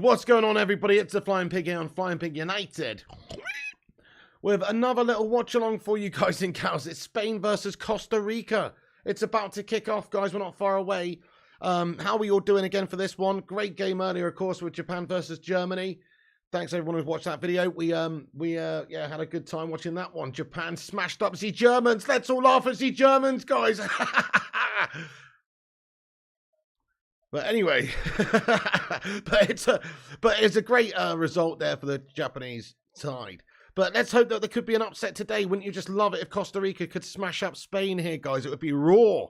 What's going on, everybody? It's the Flying Pig here on Flying Pig United with another little watch along for you guys and gals. It's Spain versus Costa Rica. It's about to kick off, guys. We're not far away. How are we all doing again for this one? Great game earlier, of course, with Japan versus Germany. Thanks everyone who's watched that video. We had a good time watching that one. Japan smashed up the Germans. Let's all laugh at the Germans, guys. But anyway, but it's a great result there for the Japanese side. But let's hope that there could be an upset today. Wouldn't you just love it if Costa Rica could smash up Spain here, guys? It would be raw.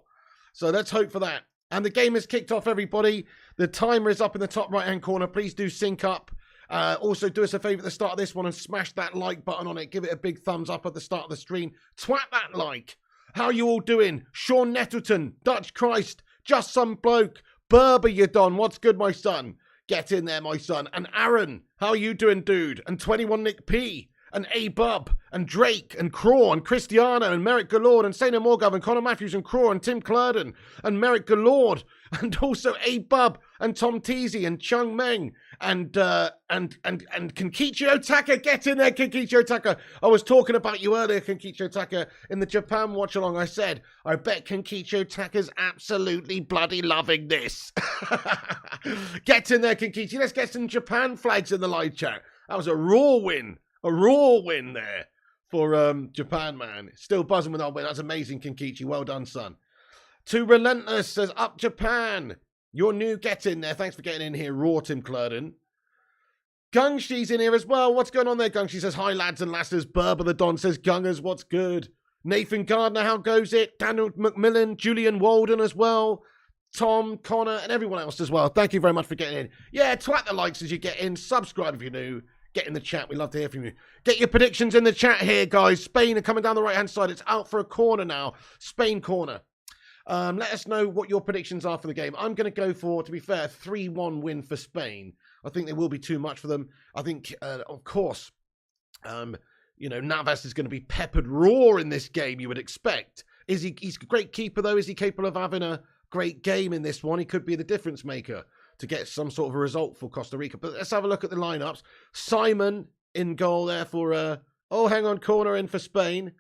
So let's hope for that. And the game has kicked off, everybody. The timer is up in the top right-hand corner. Please do sync up. Also, do us a favour at the start of this one and smash that like button on it. Give it a big thumbs up at the start of the stream. Twat that like. How are you all doing? Sean Nettleton, Dutch Christ, Just Some Bloke, Berber, you Don. What's good, my son? Get in there, my son. And Aaron, how are you doing, dude? And 21 Nick P. And A-Bub, and Drake, and Craw, and Cristiano, and Merrick Galord, and Saina Morgov, and Connor Matthews, and Craw, and Tim Clurden, and Merrick Galord, and also A-Bub, and Tom Teasy, and Chung Meng, and Kenkichi Otaka. Get in there, Kenkichi Otaka. I was talking about you earlier, Kenkichi Otaka, in the Japan watch-along. I said, I bet Kenkichi Otaka's absolutely bloody loving this. Get in there, Kenkichi. Let's get some Japan flags in the live chat. That was a raw win. A raw win there for Japan, man. Still buzzing with that win. That's amazing, Kenkichi. Well done, son. Too Relentless says, up Japan. Your new get in there. Thanks for getting in here, raw Tim Clurden. Gungshi's in here as well. What's going on there, Gungshi says, hi, lads and lasses. Berber the Don says, Gungers, what's good? Nathan Gardner, how goes it? Daniel McMillan, Julian Walden as well. Tom, Connor, and everyone else as well. Thank you very much for getting in. Yeah, twat the likes as you get in. Subscribe if you're new. Get in the chat. We'd love to hear from you. Get your predictions in the chat here, guys. Spain are coming down the right-hand side. It's out for a corner now. Spain corner. Let us know what your predictions are for the game. I'm going to go for, to be fair, 3-1 win for Spain. I think there will be too much for them. I think, of course, Navas is going to be peppered raw in this game, you would expect. He's a great keeper, though. Is he capable of having a great game in this one? He could be the difference maker to get some sort of a result for Costa Rica. But let's have a look at the lineups. Simon in goal there for, corner in for Spain.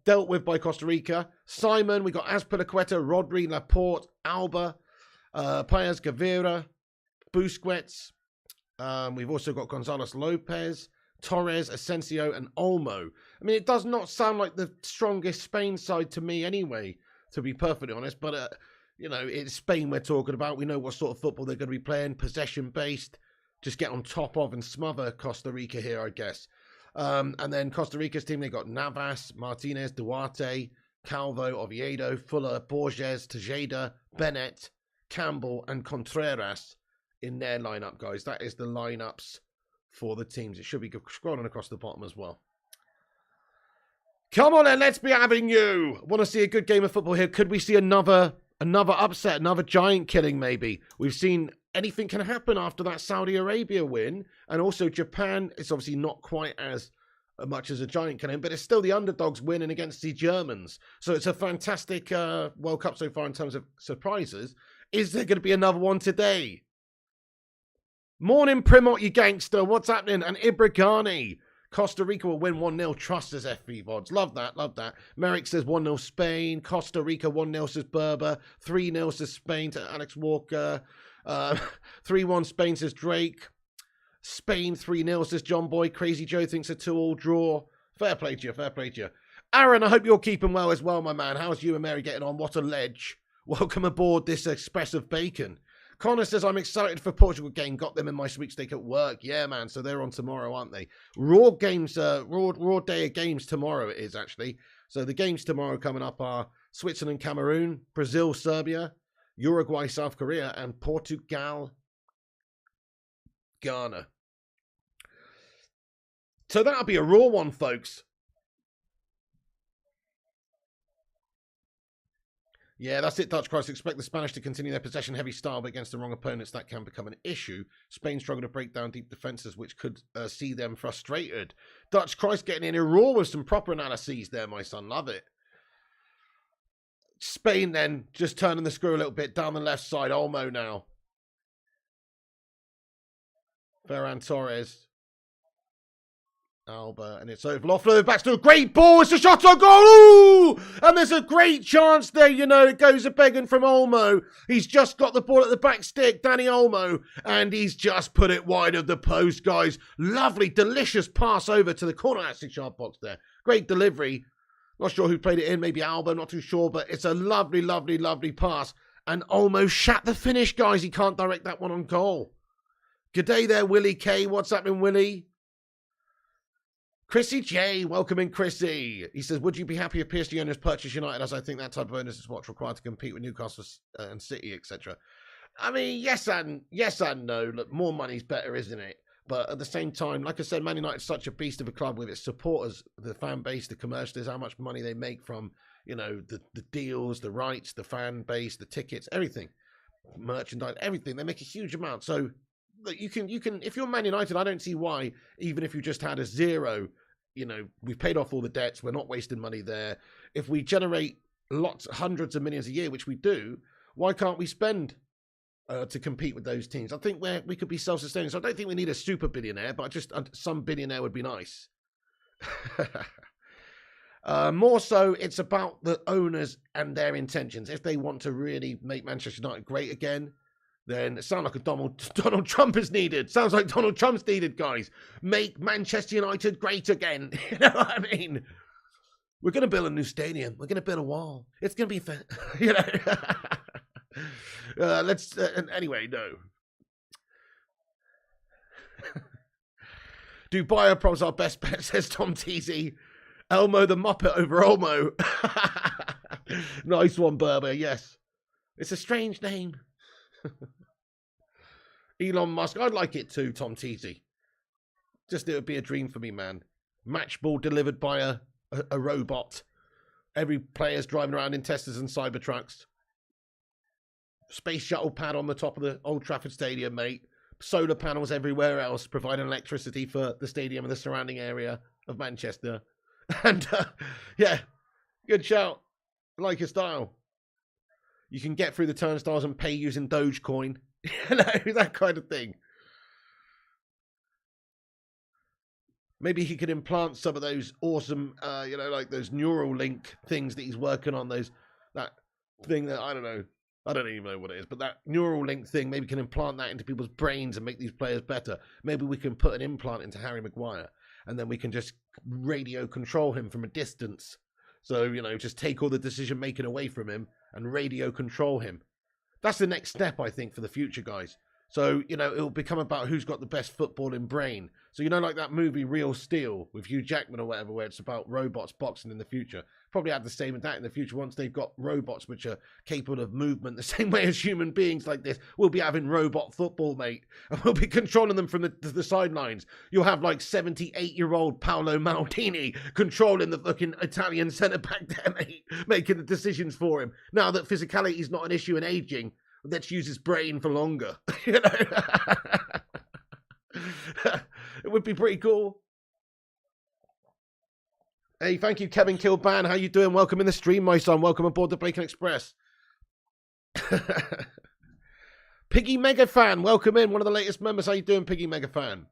Dealt with by Costa Rica. Simon, we got Azpilicueta, Rodri, Laporte, Alba, Paez, Gavira, Busquets. We've also got Gonzalez Lopez, Torres, Asensio, and Olmo. I mean, it does not sound like the strongest Spain side to me anyway, to be perfectly honest, but it's Spain we're talking about. We know what sort of football they're going to be playing, possession-based. Just get on top of and smother Costa Rica here, I guess. And then Costa Rica's team, they got Navas, Martinez, Duarte, Calvo, Oviedo, Fuller, Borges, Tejeda, Bennett, Campbell, and Contreras in their lineup, guys. That is the lineups for the teams. It should be scrolling across the bottom as well. Come on then, let's be having you. Want to see a good game of football here? Could we see another upset, another giant killing maybe? We've seen anything can happen after that Saudi Arabia win. And also Japan, it's obviously not quite as much as a giant killing, but it's still the underdogs winning against the Germans. So it's a fantastic World Cup so far in terms of surprises. Is there going to be another one today? Morning, Primot, you gangster. What's happening? And Ibragani. Costa Rica will win 1-0. Trust us, FV VODs. Love that, love that. Merrick says 1-0 Spain. Costa Rica 1-0 says Berber. 3-0 says Spain to Alex Walker. 3-1 Spain says Drake. Spain 3-0 says John Boy. Crazy Joe thinks a 2-2 draw. Fair play to you, fair play to you. Aaron, I hope you're keeping well as well, my man. How's you and Mary getting on? What a ledge. Welcome aboard this express of bacon. Connor says, I'm excited for Portugal game. Got them in my sweepstake at work. Yeah, man. So they're on tomorrow, aren't they? Raw games, raw day of games tomorrow it is, actually. So the games tomorrow coming up are Switzerland, Cameroon, Brazil, Serbia, Uruguay, South Korea, and Portugal, Ghana. So that'll be a raw one, folks. Yeah, that's it, Dutch Christ. Expect the Spanish to continue their possession-heavy style, but against the wrong opponents, that can become an issue. Spain struggle to break down deep defences, which could see them frustrated. Dutch Christ getting in a raw with some proper analyses there, my son. Love it. Spain then just turning the screw a little bit down the left side. Olmo now. Ferran Torres. Alba, and it's over. Offload back to a great ball. It's a shot on goal. Ooh! And there's a great chance there. You know, it goes a begging from Olmo. He's just got the ball at the back stick, Danny Olmo, and he's just put it wide of the post, guys. Lovely, delicious pass over to the corner at 6-yard box there. Great delivery. Not sure who played it in. Maybe Alba, not too sure, but it's a lovely, lovely, lovely pass. And Olmo shat the finish, guys. He can't direct that one on goal. Good day there, Willie K. What's happening, Willie? Chrissy J, welcome in, Chrissy. He says, would you be happy if PSG owners purchase United, as I think that type of owners is what's required to compete with Newcastle and City, etc.? I mean, yes and no. Look, more money's better, isn't it? But at the same time, like I said, Man United's such a beast of a club with its supporters, the fan base, the commercials, how much money they make from, you know, the deals, the rights, the fan base, the tickets, everything. Merchandise, everything. They make a huge amount. So you can, if you're Man United, I don't see why, even if you just had a zero, you know, we've paid off all the debts, we're not wasting money there. If we generate hundreds of millions a year, which we do, why can't we spend to compete with those teams? I think we could be self-sustaining. So I don't think we need a super billionaire, but just some billionaire would be nice. More so, it's about the owners and their intentions. If they want to really make Manchester United great again, then it sounds like a Donald Trump is needed. Sounds like Donald Trump's needed, guys. Make Manchester United great again. You know what I mean? We're going to build a new stadium. We're going to build a wall. It's going to be fair. You know? Anyway, no. Dubai probs our best bet, says Tom Teasy. Elmo the Muppet over Olmo. Nice one, Berber. Yes. It's a strange name. Elon Musk, I'd like it too, Tom Teasy. Just it would be a dream for me, man. Match ball delivered by a robot. Every player's driving around in Teslas and Cybertrucks. Space shuttle pad on the top of the Old Trafford Stadium, mate. Solar panels everywhere else, providing electricity for the stadium and the surrounding area of Manchester. And, yeah, good shout. I like your style. You can get through the turnstiles and pay using Dogecoin. You know, that kind of thing. Maybe he could implant some of those awesome, you know, like those neural link things that he's working on. That thing that, I don't know. I don't even know what it is. But that neural link thing, maybe can implant that into people's brains and make these players better. Maybe we can put an implant into Harry Maguire. And then we can just radio control him from a distance. So, you know, just take all the decision making away from him and radio control him. That's the next step, I think, for the future, guys. So, you know, it'll become about who's got the best footballing brain. So, you know, like that movie Real Steel with Hugh Jackman or whatever, where it's about robots boxing in the future. Probably have the same with that in the future once they've got robots which are capable of movement the same way as human beings like this. We'll be having robot football, mate. And we'll be controlling them from the sidelines. You'll have like 78-year-old Paolo Maldini controlling the fucking Italian centre-back there, mate. Making the decisions for him. Now that physicality is not an issue in aging, let's use his brain for longer. You know? It would be pretty cool. Hey, thank you, Kevin Kilban. How you doing? Welcome in the stream, my son. Welcome aboard the Bacon Express. Piggy Mega Fan, welcome in. One of the latest members. How you doing, Piggy Mega Fan?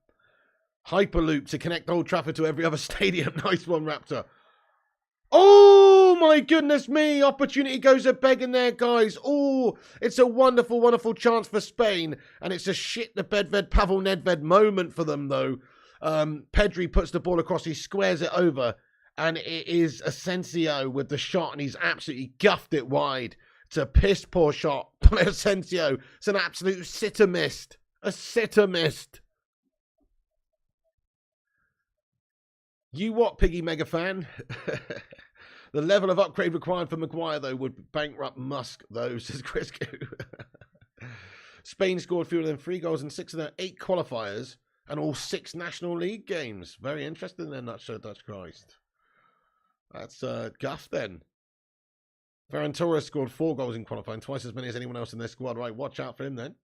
Hyperloop to connect Old Trafford to every other stadium. Nice one, Raptor. Oh, my goodness me. Opportunity goes a begging there, guys. Oh, it's a wonderful, wonderful chance for Spain. And it's a shit the bedved Pavel Nedved moment for them, though. Pedri puts the ball across. He squares it over. And it is Asensio with the shot. And he's absolutely guffed it wide. It's a piss poor shot by Asensio. It's an absolute sitter missed. A sitter missed. You what, Piggy Mega Fan? The level of upgrade required for Maguire, though, would bankrupt Musk, though, says Chris Koo. Spain scored fewer than 3 goals in 6 of their 8 qualifiers and all 6 National League games. Very interesting then, not so Dutch Christ. That's guff then. Ferran Torres scored 4 goals in qualifying, twice as many as anyone else in their squad. Right, watch out for him then.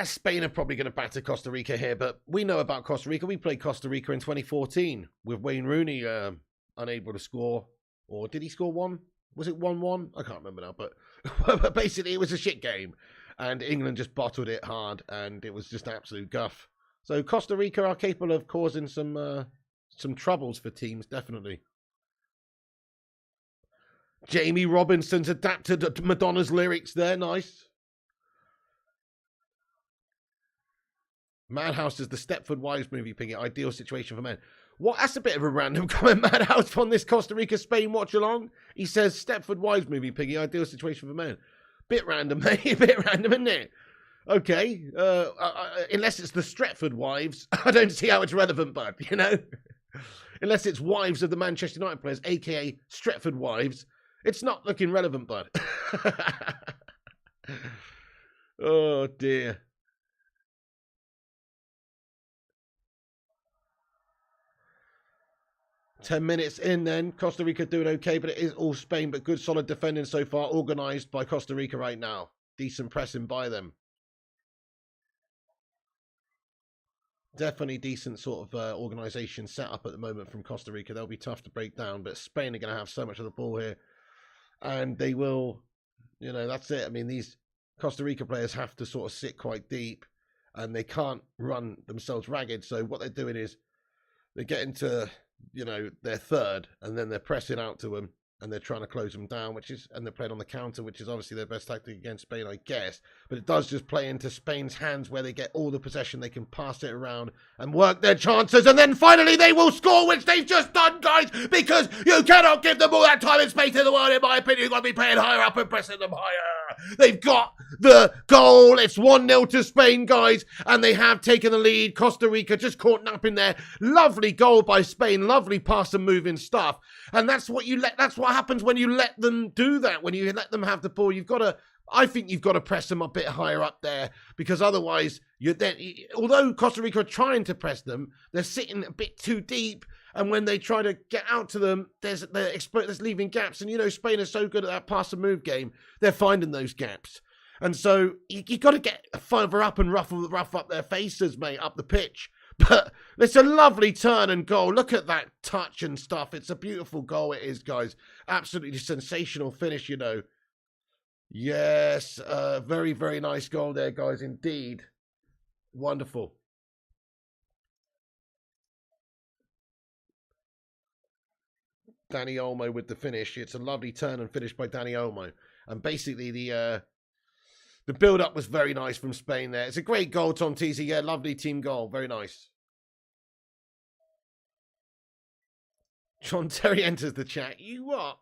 Spain are probably going to batter Costa Rica here, but we know about Costa Rica. We played Costa Rica in 2014 with Wayne Rooney unable to score. Or did he score 1? Was it 1-1? I can't remember now, but basically it was a shit game. and England just bottled it hard, and it was just absolute guff. So Costa Rica are capable of causing some troubles for teams, definitely. Jamie Robinson's adapted Madonna's lyrics there, nice. Madhouse is the Stepford Wives movie, Piggy. Ideal situation for men. What? That's a bit of a random comment, Madhouse, on this Costa Rica Spain watch along. He says Stepford Wives movie, Piggy. Ideal situation for men. Bit random, mate. A bit random, isn't it? Okay. Unless it's the Stretford Wives, I don't see how it's relevant, bud. You know, unless it's wives of the Manchester United players, aka Stretford Wives, it's not looking relevant, bud. Oh dear. Ten minutes in then. Costa Rica doing okay, but it is all Spain, but good solid defending so far. Organised by Costa Rica right now. Decent pressing by them. Definitely decent sort of organisation set up at the moment from Costa Rica. They'll be tough to break down, but Spain are going to have so much of the ball here. And they will, you know, that's it. I mean, these Costa Rica players have to sort of sit quite deep and they can't run themselves ragged. So what they're doing is they get into, you know, their third, and then they're pressing out to them, and they're trying to close them down, and they're playing on the counter, which is obviously their best tactic against Spain, I guess. But it does just play into Spain's hands, where they get all the possession, they can pass it around and work their chances, and then finally they will score, which they've just done, guys, because you cannot give them all that time and space in the world, in my opinion. You've got to be playing higher up and pressing them higher. They've got the goal. It's 1-0 to Spain, guys, and they have taken the lead. Costa Rica just caught napping there. Lovely goal by Spain. Lovely pass and moving stuff. And that's what happens when you let them do that. When you let them have the ball, I think you've got to press them a bit higher up there, because otherwise although Costa Rica are trying to press them, they're sitting a bit too deep. And when they try to get out to them, there's leaving gaps. And, you know, Spain is so good at that pass and move game. They're finding those gaps. And so you got to get further up and rough up their faces, mate, up the pitch. But it's a lovely turn and goal. Look at that touch and stuff. It's a beautiful goal, it is, guys. Absolutely sensational finish, you know. Yes, very, very nice goal there, guys, indeed. Wonderful. Danny Olmo with the finish. It's a lovely turn and finish by Danny Olmo. And basically the build-up was very nice from Spain there. It's a great goal, Tom Teasy. Yeah, lovely team goal. Very nice. John Terry enters the chat. You what?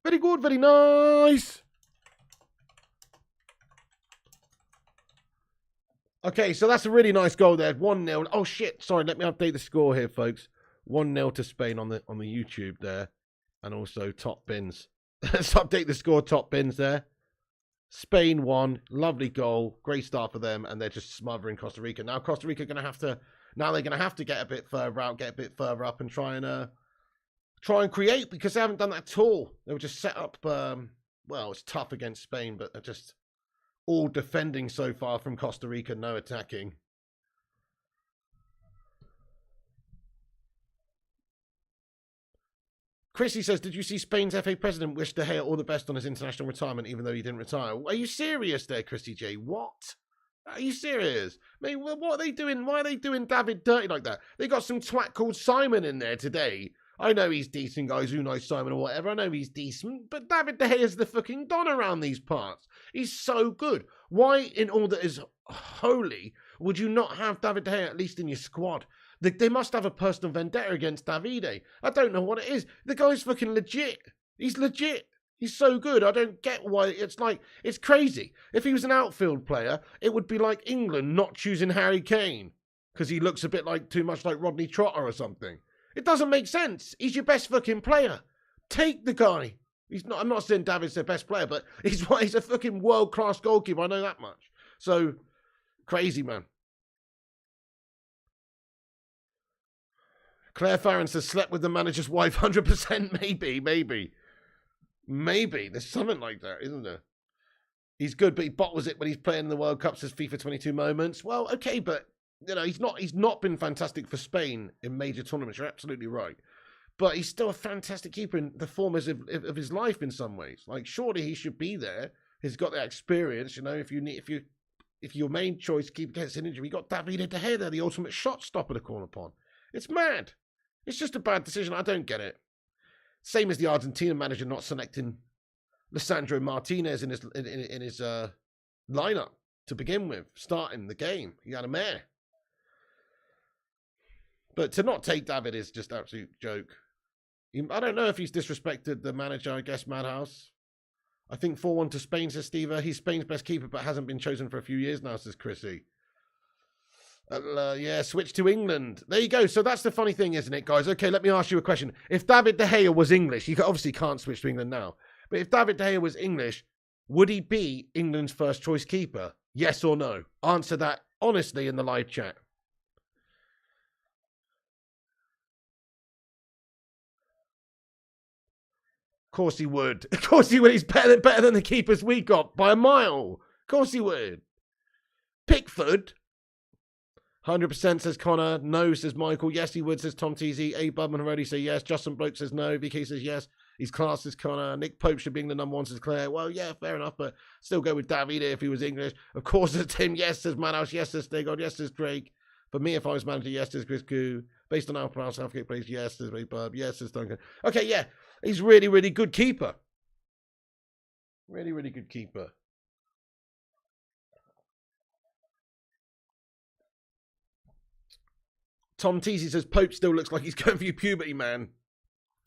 Very good, very nice. Okay, so that's a really nice goal there. 1-0. Oh, shit. Sorry, let me update the score here, folks. 1-0 to Spain on the YouTube there. And also top bins. Let's update the score, top bins there. Spain won. Lovely goal. Great start for them. And they're just smothering Costa Rica. Now Costa Rica are going to have to... Now they're going to have to get a bit further out, get a bit further up and try and create, because they haven't done that at all. They were just set up, well, it's tough against Spain, but they're just all defending so far from Costa Rica, no attacking. Chrissy says, did you see Spain's FA president wish De Gea all the best on his international retirement, even though he didn't retire? Are you serious there, Chrissy J? What? Are you serious? I mean, what are they doing? Why are they doing David dirty like that? They got some twat called Simon in there today. I know he's decent, guys. Who knows Simon or whatever? I know he's decent. But David De Gea is the fucking don around these parts. He's so good. Why, in all that is holy, would you not have David De Gea at least in your squad? They must have a personal vendetta against Davide. I don't know what it is. The guy's fucking legit. He's legit. He's so good. I don't get why. It's crazy. If he was an outfield player, it would be like England not choosing Harry Kane because he looks a bit like too much like Rodney Trotter or something. It doesn't make sense. He's your best fucking player. Take the guy. I'm not saying David's their best player, but he's a fucking world-class goalkeeper. I know that much. So, crazy, man. Claire Farron says, slept with the manager's wife. 100% maybe. Maybe. There's something like that, isn't there? He's good, but he bottles it when he's playing in the World Cups as FIFA 22 moments. Well, okay, but you know, he's not been fantastic for Spain in major tournaments. You're absolutely right. But he's still a fantastic keeper in the form of his life in some ways. Like, surely he should be there. He's got that experience, you know, if your main choice keeper gets an injury, you got David De Gea there, the ultimate shot stopper to call upon. It's mad. It's just a bad decision. I don't get it. Same as the Argentina manager not selecting Lisandro Martinez in his lineup to begin with, starting the game. He had a mare. But to not take David is just absolute joke. I don't know if he's disrespected the manager, I guess, Madhouse. I think 4-1 to Spain, says Steve. He's Spain's best keeper, but hasn't been chosen for a few years now, says Chrissy. Yeah, switch to England. There you go. So that's the funny thing, isn't it, guys? Okay, let me ask you a question. If David De Gea was English, you obviously can't switch to England now. But if David De Gea was English, would he be England's first choice keeper? Yes or no? Answer that honestly in the live chat. Of course he would. Of course he would. He's better than the keepers we got by a mile. Of course he would. Pickford. 100% says Connor. No, says Michael. Yes, he would, says Tom Teasy. A. Bubman already say yes. Justin Bloke says no. VK says yes. He's class, says Connor. Nick Pope should be the number one, says Claire. Well, yeah, fair enough, but still go with David if he was English. Of course, says Tim. Yes, says Manhouse. Yes, says Stagod. Yes, says Craig. For me, if I was manager, yes, says Chris Koo. Based on how Southgate plays, yes, says Ray Bub. Yes, says Duncan. Okay, yeah. He's really, really good keeper. Really, really good keeper. Tom Teasy says Pope still looks like he's going for your puberty, man.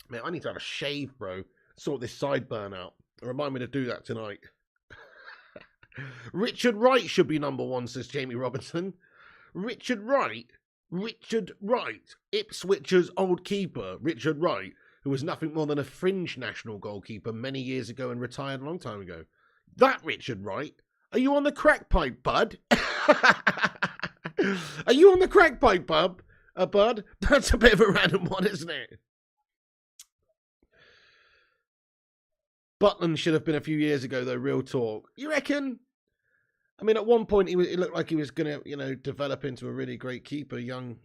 Man, I need to have a shave, bro. Sort this sideburn out. Remind me to do that tonight. Richard Wright should be number one, says Jamie Robinson. Richard Wright. Ipswich's old keeper, Richard Wright, who was nothing more than a fringe national goalkeeper many years ago and retired a long time ago. That Richard Wright? Are you on the crack pipe, bud? Are you on the crack pipe, bud? Bud? That's a bit of a random one, isn't it? Butland should have been a few years ago, though, real talk. You reckon? I mean, at one point, it looked like he was going to, develop into a really great keeper, young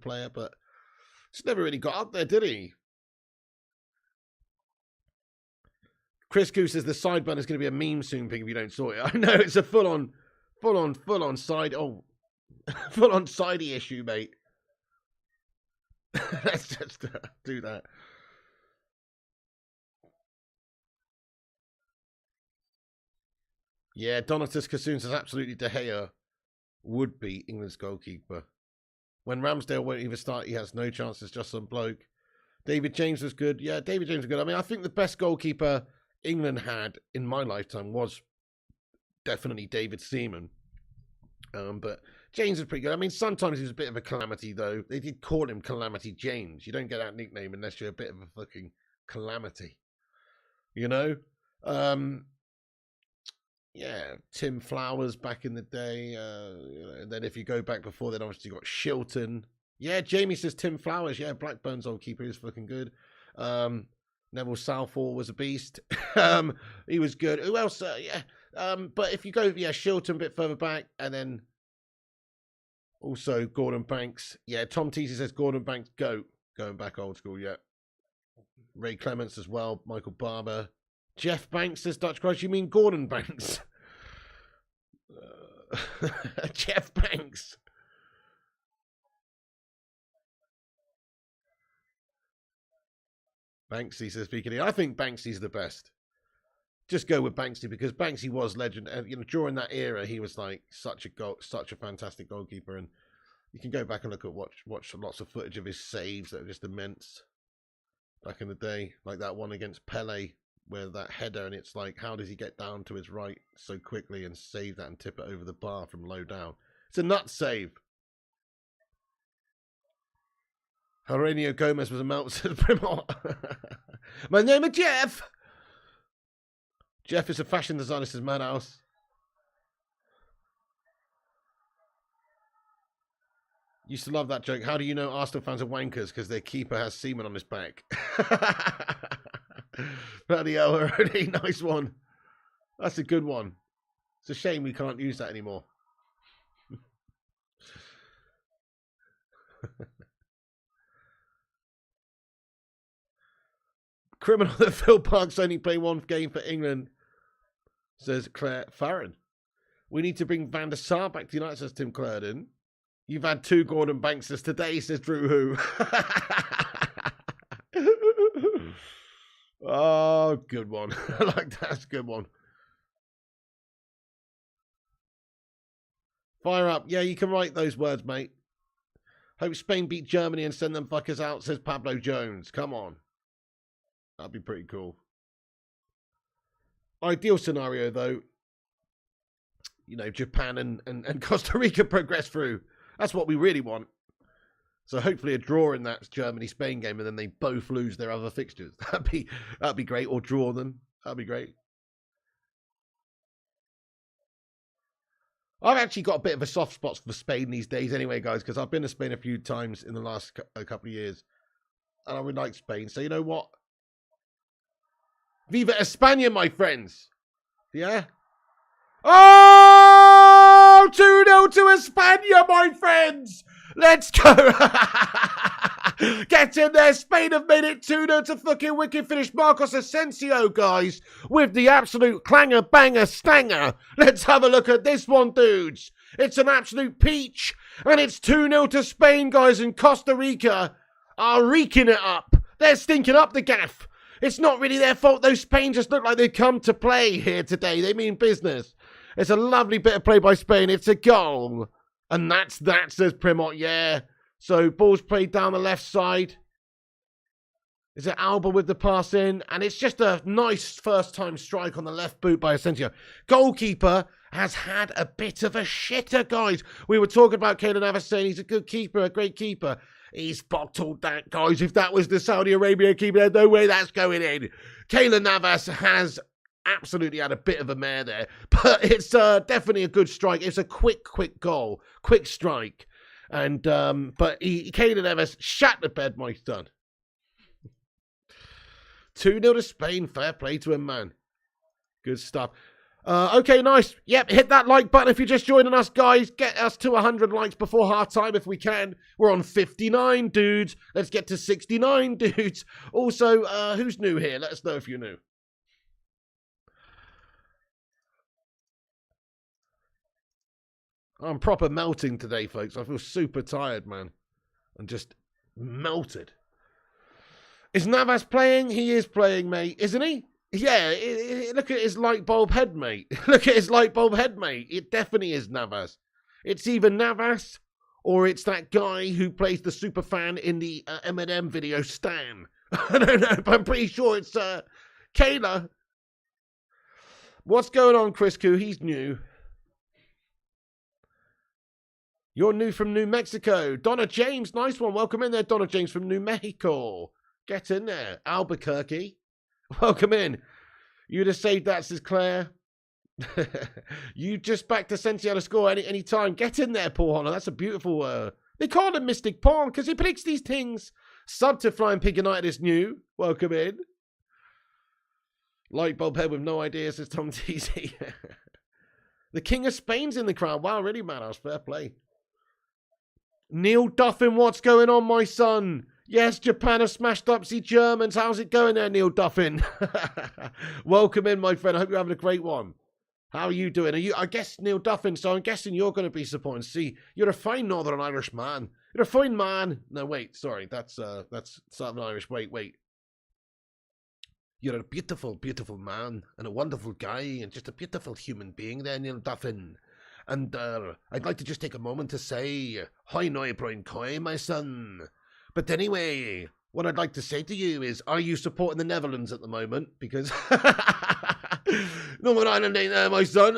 player, but just never really got up there, did he? Chris Koo says the sideburn is going to be a meme soon, Pig, if you don't sort it. I know, it's a full-on side, full-on sidey issue, mate. Let's just do that. Yeah, Donatus Kassoon says absolutely De Gea would be England's goalkeeper. When Ramsdale won't even start, he has no chance. It's just some bloke. David James was good. Yeah, David James was good. I mean, I think the best goalkeeper England had in my lifetime was definitely David Seaman. But James was pretty good. I mean, sometimes he was a bit of a calamity, though. They did call him Calamity James. You don't get that nickname unless you're a bit of a fucking calamity. You know? Yeah, Tim Flowers back in the day. And then if you go back before, then obviously you got Shilton. Yeah, Jamie says Tim Flowers. Yeah, Blackburn's old keeper is fucking good. Neville Southall was a beast. He was good. Who else? Yeah. But if you go, Shilton a bit further back, and then also Gordon Banks. Yeah, Tom Teasy says Gordon Banks, GOAT. Going back old school, yeah. Ray Clements as well. Michael Barber. Jeff Banks says Dutch Christ. You mean Gordon Banks? Jeff Banks. Banksy says speaking. I think Banksy's the best. Just go with Banksy because Banksy was legend. And during that era, he was like such a fantastic goalkeeper. And you can go back and watch lots of footage of his saves that are just immense. Back in the day, like that one against Pele, where that header, and it's like, how does he get down to his right so quickly and save that and tip it over the bar from low down? It's a nut save. Aurelio Gomez was a melt. My name is Jeff. Jeff is a fashion designer, says Madhouse. Used to love that joke. How do you know Arsenal fans are wankers? Because their keeper has semen on his back. Bloody hell, Ernie. Nice one. That's a good one. It's a shame we can't use that anymore. Criminal that Phil Parkes only play one game for England, says Claire Farron. We need to bring Van der Sar back to United, says Tim Clarendon. You've had 2 Gordon Bankses today, says Drew Who. Oh, good one. I like that. That's a good one. Fire up. Yeah, you can write those words, mate. Hope Spain beat Germany and send them fuckers out, says Pablo Jones. Come on. That'd be pretty cool. Ideal scenario, though. You know, Japan and Costa Rica progress through. That's what we really want. So hopefully a draw in that Germany-Spain game, and then they both lose their other fixtures. That'd be great. Or draw them. That'd be great. I've actually got a bit of a soft spot for Spain these days anyway, guys, because I've been to Spain a few times in the last couple of years. And I would like Spain. So you know what? Viva España, my friends. Yeah? Oh! 2-0 to España, my friends! Let's go! Get in there. Spain have made it 2-0 to fucking wicked finish. Marcos Asensio, guys, with the absolute clanger, banger, stanger. Let's have a look at this one, dudes. It's an absolute peach. And it's 2-0 to Spain, guys, and Costa Rica are reeking it up. They're stinking up the gaff. It's not really their fault, though. Spain just look like they've come to play here today. They mean business. It's a lovely bit of play by Spain. It's a goal. And that's that, says Primot, yeah. So, ball's played down the left side. Is it Alba with the pass in? And it's just a nice first-time strike on the left boot by Asensio. Goalkeeper has had a bit of a shitter, guys. We were talking about Keylor Navas saying he's a good keeper, a great keeper. He's bottled that, guys. If that was the Saudi Arabia keeper, there's no way that's going in. Keylor Navas has absolutely had a bit of a mare there. But it's definitely a good strike. It's a quick goal. Quick strike. And but Keylor Navas shat the bed, my son. 2-0 to Spain. Fair play to him, man. Good stuff. Okay, nice. Yep, hit that like button if you're just joining us, guys. Get us to 100 likes before half-time if we can. We're on 59, dudes. Let's get to 69, dudes. Also, who's new here? Let us know if you're new. I'm proper melting today, folks. I feel super tired, man. I'm just melted. Is Navas playing? He is playing, mate. Isn't he? Yeah, look at his light bulb head, mate. Look at his light bulb head, mate. It definitely is Navas. It's either Navas or it's that guy who plays the super fan in the Eminem video, Stan. I don't know, but I'm pretty sure it's Kayla. What's going on, Chris Koo? He's new. You're new from New Mexico. Donna James, nice one. Welcome in there, Donna James from New Mexico. Get in there. Albuquerque. Welcome in. You'd have saved that, says Claire. You just backed Asensio to score any time. Get in there, Paul Honor. That's a beautiful... They call him Mystic Paul because he predicts these things. Sub to Flying Pig United is new. Welcome in. Light bulb head with no idea, says Tom Teasy. The King of Spain's in the crowd. Wow, really, man. That's fair play. Neil Duffin, what's going on, my son? Yes, Japan have smashed up the Germans. How's it going there, Neil Duffin? Welcome in, my friend. I hope you're having a great one. How are you doing? I guess, Neil Duffin, so I'm guessing you're going to be supporting. See, you're a fine Northern Irish man. You're a fine man. No, wait, sorry. That's Southern Irish. Wait. You're a beautiful, beautiful man and a wonderful guy and just a beautiful human being there, Neil Duffin. And I'd like to just take a moment to say, Hoi Noi Brian Coy, my son. But anyway, what I'd like to say to you is, are you supporting the Netherlands at the moment? Because Northern Ireland ain't there, my son.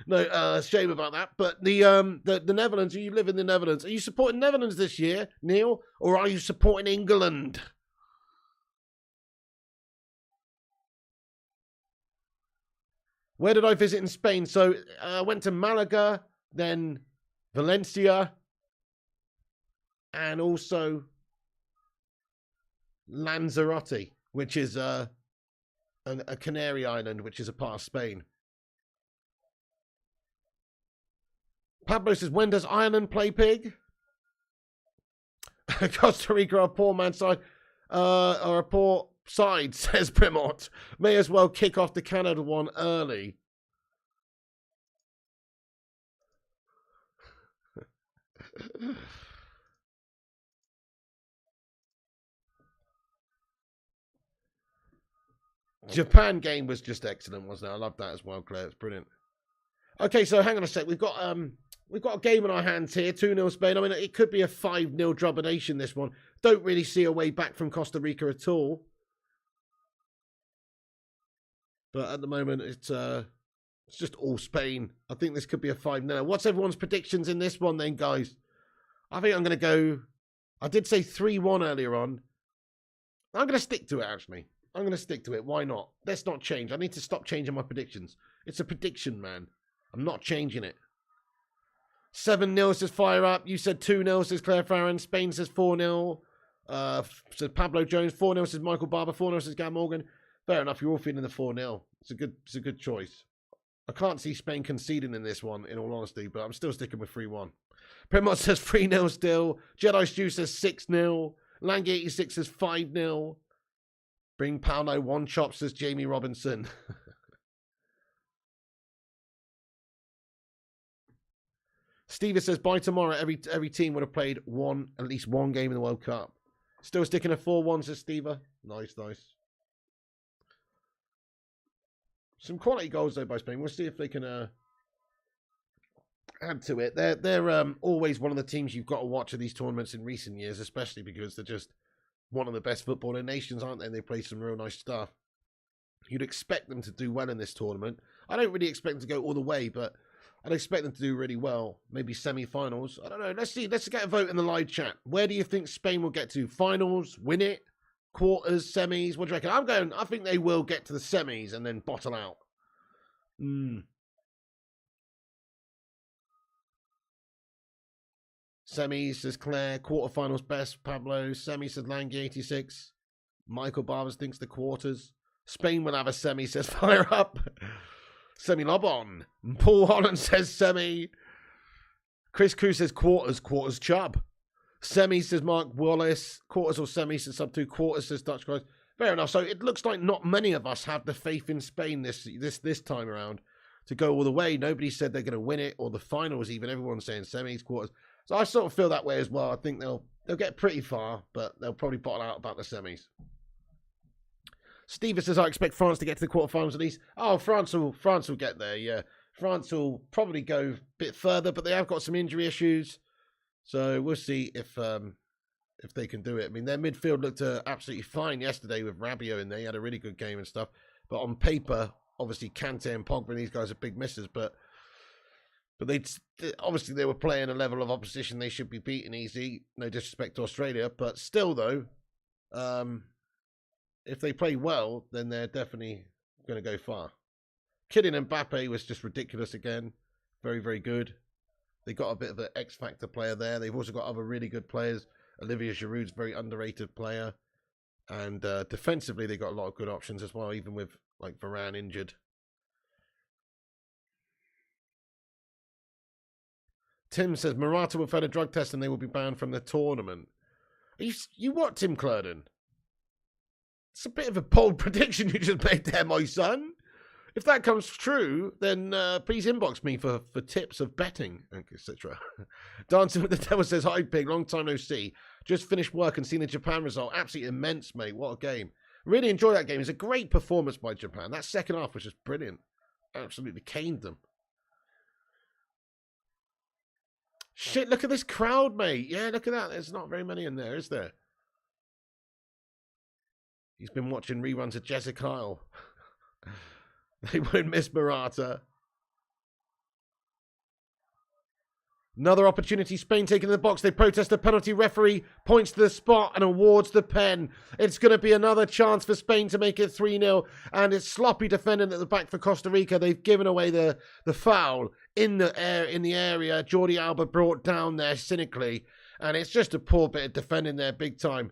No, shame about that. But the Netherlands, you live in the Netherlands. Are you supporting Netherlands this year, Neil? Or are you supporting England? Where did I visit in Spain? So I went to Malaga, then Valencia, and also Lanzarote. which is a Canary Island, which is a part of Spain. Pablo says, when does Ireland play pig? Costa Rica are a poor man's side, or a poor side, says Primort. May as well kick off the Canada one early. Japan game was just excellent, wasn't it? I love that as well, Claire. It's brilliant. Okay, so hang on a sec. We've got a game in our hands here. 2-0 Spain. I mean, it could be a 5-0 drubbination, this one. Don't really see a way back from Costa Rica at all. But at the moment, it's just all Spain. I think this could be a 5-0. What's everyone's predictions in this one then, guys? I think I'm going to go... I did say 3-1 earlier on. I'm going to stick to it, actually. I'm going to stick to it. Why not? Let's not change. I need to stop changing my predictions. It's a prediction, man. I'm not changing it. 7-0 says Fire Up. You said 2-0 says Claire Farron. Spain says 4-0. Says Pablo Jones. 4-0 says Michael Barber. 4-0 says Gab Morgan. Fair enough. You're all feeling the 4-0. It's a good choice. I can't see Spain conceding in this one, in all honesty, but I'm still sticking with 3-1. Premont says 3-0 still. Jedi Stew says 6-0. Langy86 says 5-0. Bring Paulo one chop, says Jamie Robinson. Steve says by tomorrow every team would have played at least one game in the World Cup. Still sticking a 4-1, says Steve. Nice. Some quality goals though by Spain. We'll see if they can add to it. They're always one of the teams you've got to watch at these tournaments in recent years, especially because they're just one of the best footballing nations, aren't they? And they play some real nice stuff. You'd expect them to do well in this tournament. I don't really expect them to go all the way, but I'd expect them to do really well. Maybe semi-finals. I don't know. Let's see. Let's get a vote in the live chat. Where do you think Spain will get to? Finals? Win it? Quarters? Semis? What do you reckon? I think they will get to the semis and then bottle out. Semis, says Claire. Quarterfinals best, Pablo. Semis, says Langy86. Michael Barbers thinks the quarters. Spain will have a semi, says Fire Up. Semi Lobon. Paul Holland says semi. Chris Crew says quarters Chubb. Semi, says Mark Wallace. Quarters or semi, says sub 2. Quarters, says Dutch Christ. Fair enough. So it looks like not many of us have the faith in Spain this time around to go all the way. Nobody said they're going to win it or the finals even. Everyone's saying semis, quarters. So I sort of feel that way as well. I think they'll get pretty far, but they'll probably bottle out about the semis. Steve says, I expect France to get to the quarterfinals at least. Oh, France will get there, yeah. France will probably go a bit further, but they have got some injury issues. So we'll see if they can do it. I mean, their midfield looked absolutely fine yesterday with Rabiot in there. He had a really good game and stuff. But on paper, obviously Kante and Pogba, these guys are big misses, but obviously they were playing a level of opposition they should be beating easy. No disrespect to Australia, but still though, if they play well, then they're definitely going to go far. Kylian Mbappe was just ridiculous again. Very, very good. They got a bit of an X-factor player there. They've also got other really good players. Olivier Giroud's a very underrated player. And defensively, they got a lot of good options as well, even with like Varane injured. Tim says, Morata will fail a drug test and they will be banned from the tournament. You what, Tim Clerdon? It's a bit of a bold prediction you just made there, my son. If that comes true, then please inbox me for tips of betting, etc. Dancing with the Devil says, hi, Pig. Long time no see. Just finished work and seen the Japan result. Absolutely immense, mate. What a game. Really enjoyed that game. It's a great performance by Japan. That second half was just brilliant. Absolutely caned them. Shit, look at this crowd, mate. Yeah, look at that. There's not very many in there, is there? He's been watching reruns of Jessica Kyle. They won't miss Morata. Another opportunity. Spain taking the box. They protest the penalty. Referee points to the spot and awards the pen. It's going to be another chance for Spain to make it 3-0. And it's sloppy defending at the back for Costa Rica. They've given away the foul in the area. Jordi Alba brought down there cynically. And it's just a poor bit of defending there big time.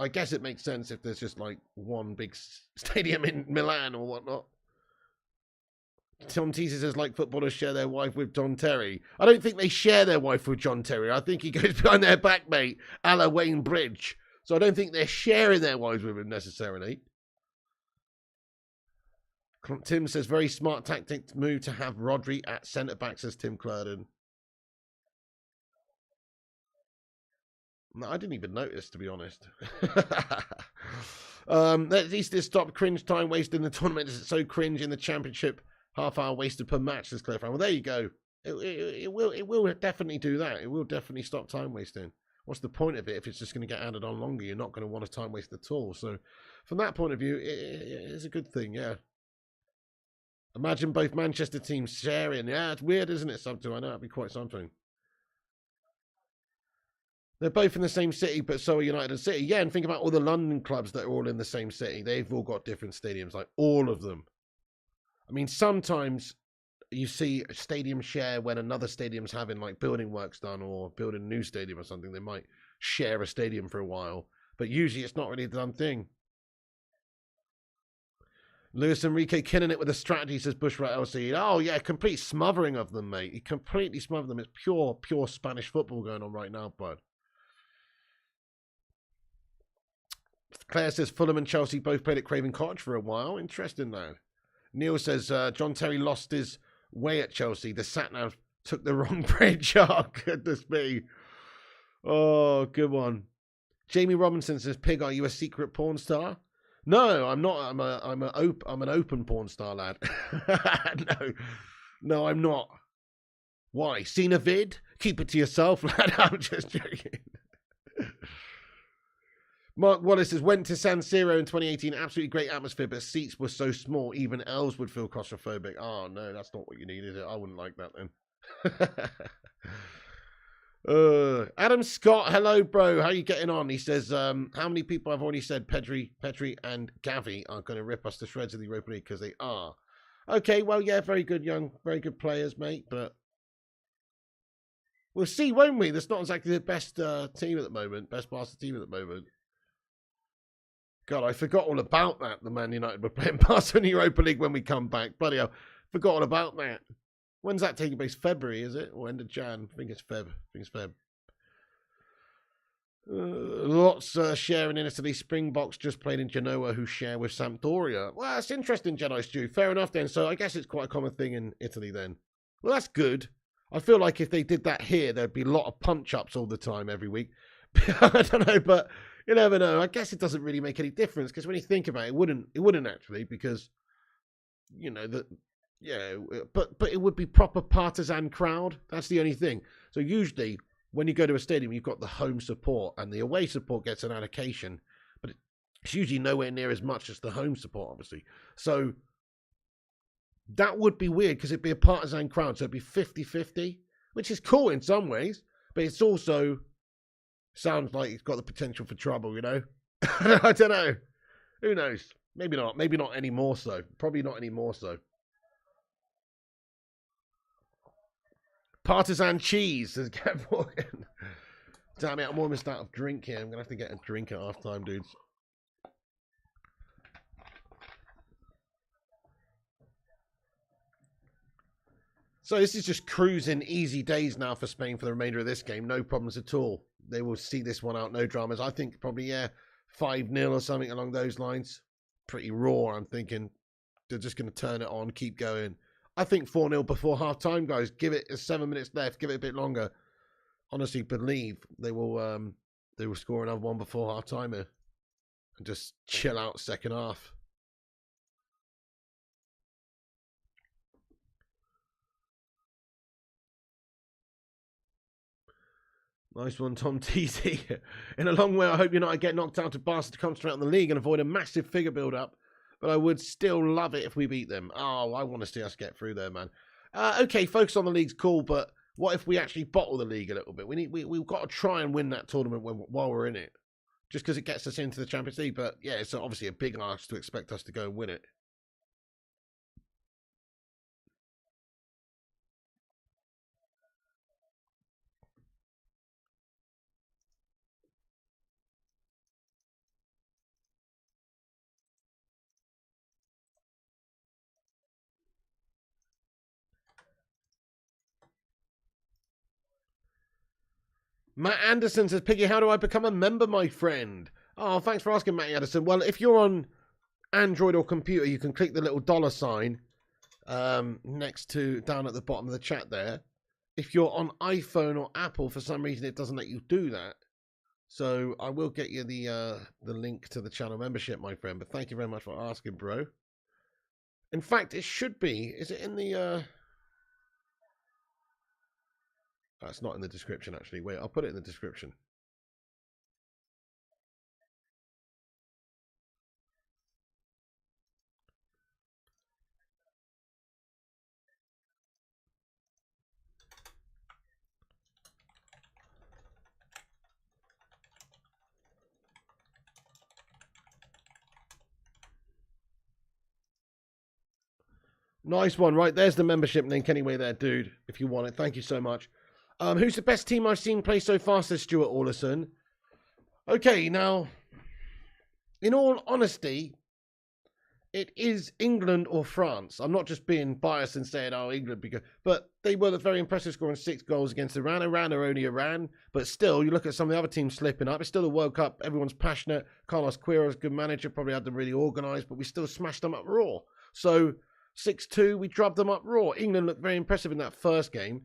I guess it makes sense if there's just like one big stadium in Milan or whatnot. Tom Teaser says, like footballers share their wife with John Terry. I don't think they share their wife with John Terry. I think he goes behind their back, mate, a la Wayne Bridge. So I don't think they're sharing their wives with him necessarily. Tim says, very smart tactic move to have Rodri at centre-back, says Tim Clerdon. No, I didn't even notice, to be honest. At least this stop cringe time wasted in the tournament. Is it so cringe in the championship? Half hour wasted per match, says Claire. Well, there you go. It will definitely do that. It will definitely stop time wasting. What's the point of it if it's just going to get added on longer? You're not going to want a time waste at all. So from that point of view, it's a good thing, yeah. Imagine both Manchester teams sharing. Yeah, it's weird, isn't it? Something I know it'd be quite something. They're both in the same city, but so are United and City. Yeah, and think about all the London clubs that are all in the same city. They've all got different stadiums, like all of them. I mean, sometimes you see a stadium share when another stadium's having like building works done or building a new stadium or something. They might share a stadium for a while, but usually it's not really a done thing. Luis Enrique killing it with a strategy, says Bushrat LC. Oh, yeah, complete smothering of them, mate. He completely smothered them. It's pure Spanish football going on right now, bud. Claire says Fulham and Chelsea both played at Craven Cottage for a while. Interesting, though. Neil says John Terry lost his way at Chelsea. The sat-nav took the wrong bridge. Oh, goodness me. Oh, good one. Jamie Robinson says, Pig, are you a secret porn star? No, I'm not. I'm an open porn star, lad. No, I'm not. Why? Seen a vid? Keep it to yourself, lad. I'm just joking. Mark Wallace says, went to San Siro in 2018. Absolutely great atmosphere, but seats were so small, even elves would feel claustrophobic. Oh, no, that's not what you need, is it? I wouldn't like that then. Adam Scott, hello, bro. How are you getting on? He says, how many people I've already said Pedri, and Gavi are going to rip us to shreds of the Europa League because they are. Okay, well, yeah, very good players, mate, but we'll see, won't we? That's not exactly the best team at the moment, best Barca team at the moment. God, I forgot all about that. The Man United were playing Barca in the Europa League when we come back. Bloody hell, forgot all about that. When's that taking place? February, is it? Or end of Jan? I think it's Feb. Lots sharing in Italy. Springboks just played in Genoa, who share with Sampdoria. Well, that's interesting, Jedi Stew. Fair enough then. So I guess it's quite a common thing in Italy then. Well, that's good. I feel like if they did that here, there'd be a lot of punch-ups all the time every week. I don't know, but you never know. I guess it doesn't really make any difference because when you think about it, it wouldn't actually because, you know, but it would be proper partisan crowd. That's the only thing. So usually when you go to a stadium, you've got the home support and the away support gets an allocation, but it's usually nowhere near as much as the home support, obviously. So that would be weird because it'd be a partisan crowd. So it'd be 50-50, which is cool in some ways, but it's also sounds like it's got the potential for trouble, you know? I don't know. Who knows? Maybe not. Maybe not any more so. Probably not any more so. Partisan cheese, says Gav Morgan. Damn it, I'm almost out of drink here. I'm going to have to get a drink at half time, dudes. So this is just cruising easy days now for Spain for the remainder of this game. No problems at all. They will see this one out, no dramas. I think probably, 5-0 or something along those lines. Pretty raw, I'm thinking. They're just going to turn it on, keep going. I think 4-0 before half-time, guys. Give it 7 minutes left. Give it a bit longer. Honestly, believe they will score another one before half-time here. And just chill out second half. Nice one, Tom TZ. In a long way, I hope United get knocked out to Barca to concentrate on the league and avoid a massive figure build-up. But I would still love it if we beat them. Oh, I want to see us get through there, man. Okay, focus on the league's cool, but what if we actually bottle the league a little bit? We've got to try and win that tournament while we're in it. Just because it gets us into the Champions League. But yeah, it's obviously a big ask to expect us to go and win it. Matt Anderson says, Piggy, how do I become a member, my friend? Oh, thanks for asking, Matt Anderson. Well, if you're on Android or computer, you can click the little $sign next to, down at the bottom of the chat there. If you're on iPhone or Apple, for some reason, it doesn't let you do that. So I will get you the link to the channel membership, my friend. But thank you very much for asking, bro. In fact, it should be. Is it in the... That's not in the description, actually. Wait, I'll put it in the description. Nice one, right? There's the membership link anyway there, dude, if you want it. Thank you so much. Who's the best team I've seen play so far, says Stuart Orlison. Okay, now, in all honesty, it is England or France. I'm not just being biased and saying, oh, England, because, but they were very impressive, scoring 6 goals against Iran. Iran are only Iran, but still, you look at some of the other teams slipping up. It's still a World Cup. Everyone's passionate. Carlos Queiroz, good manager, probably had them really organised, but we still smashed them up raw. So 6-2, we drubbed them up raw. England looked very impressive in that first game.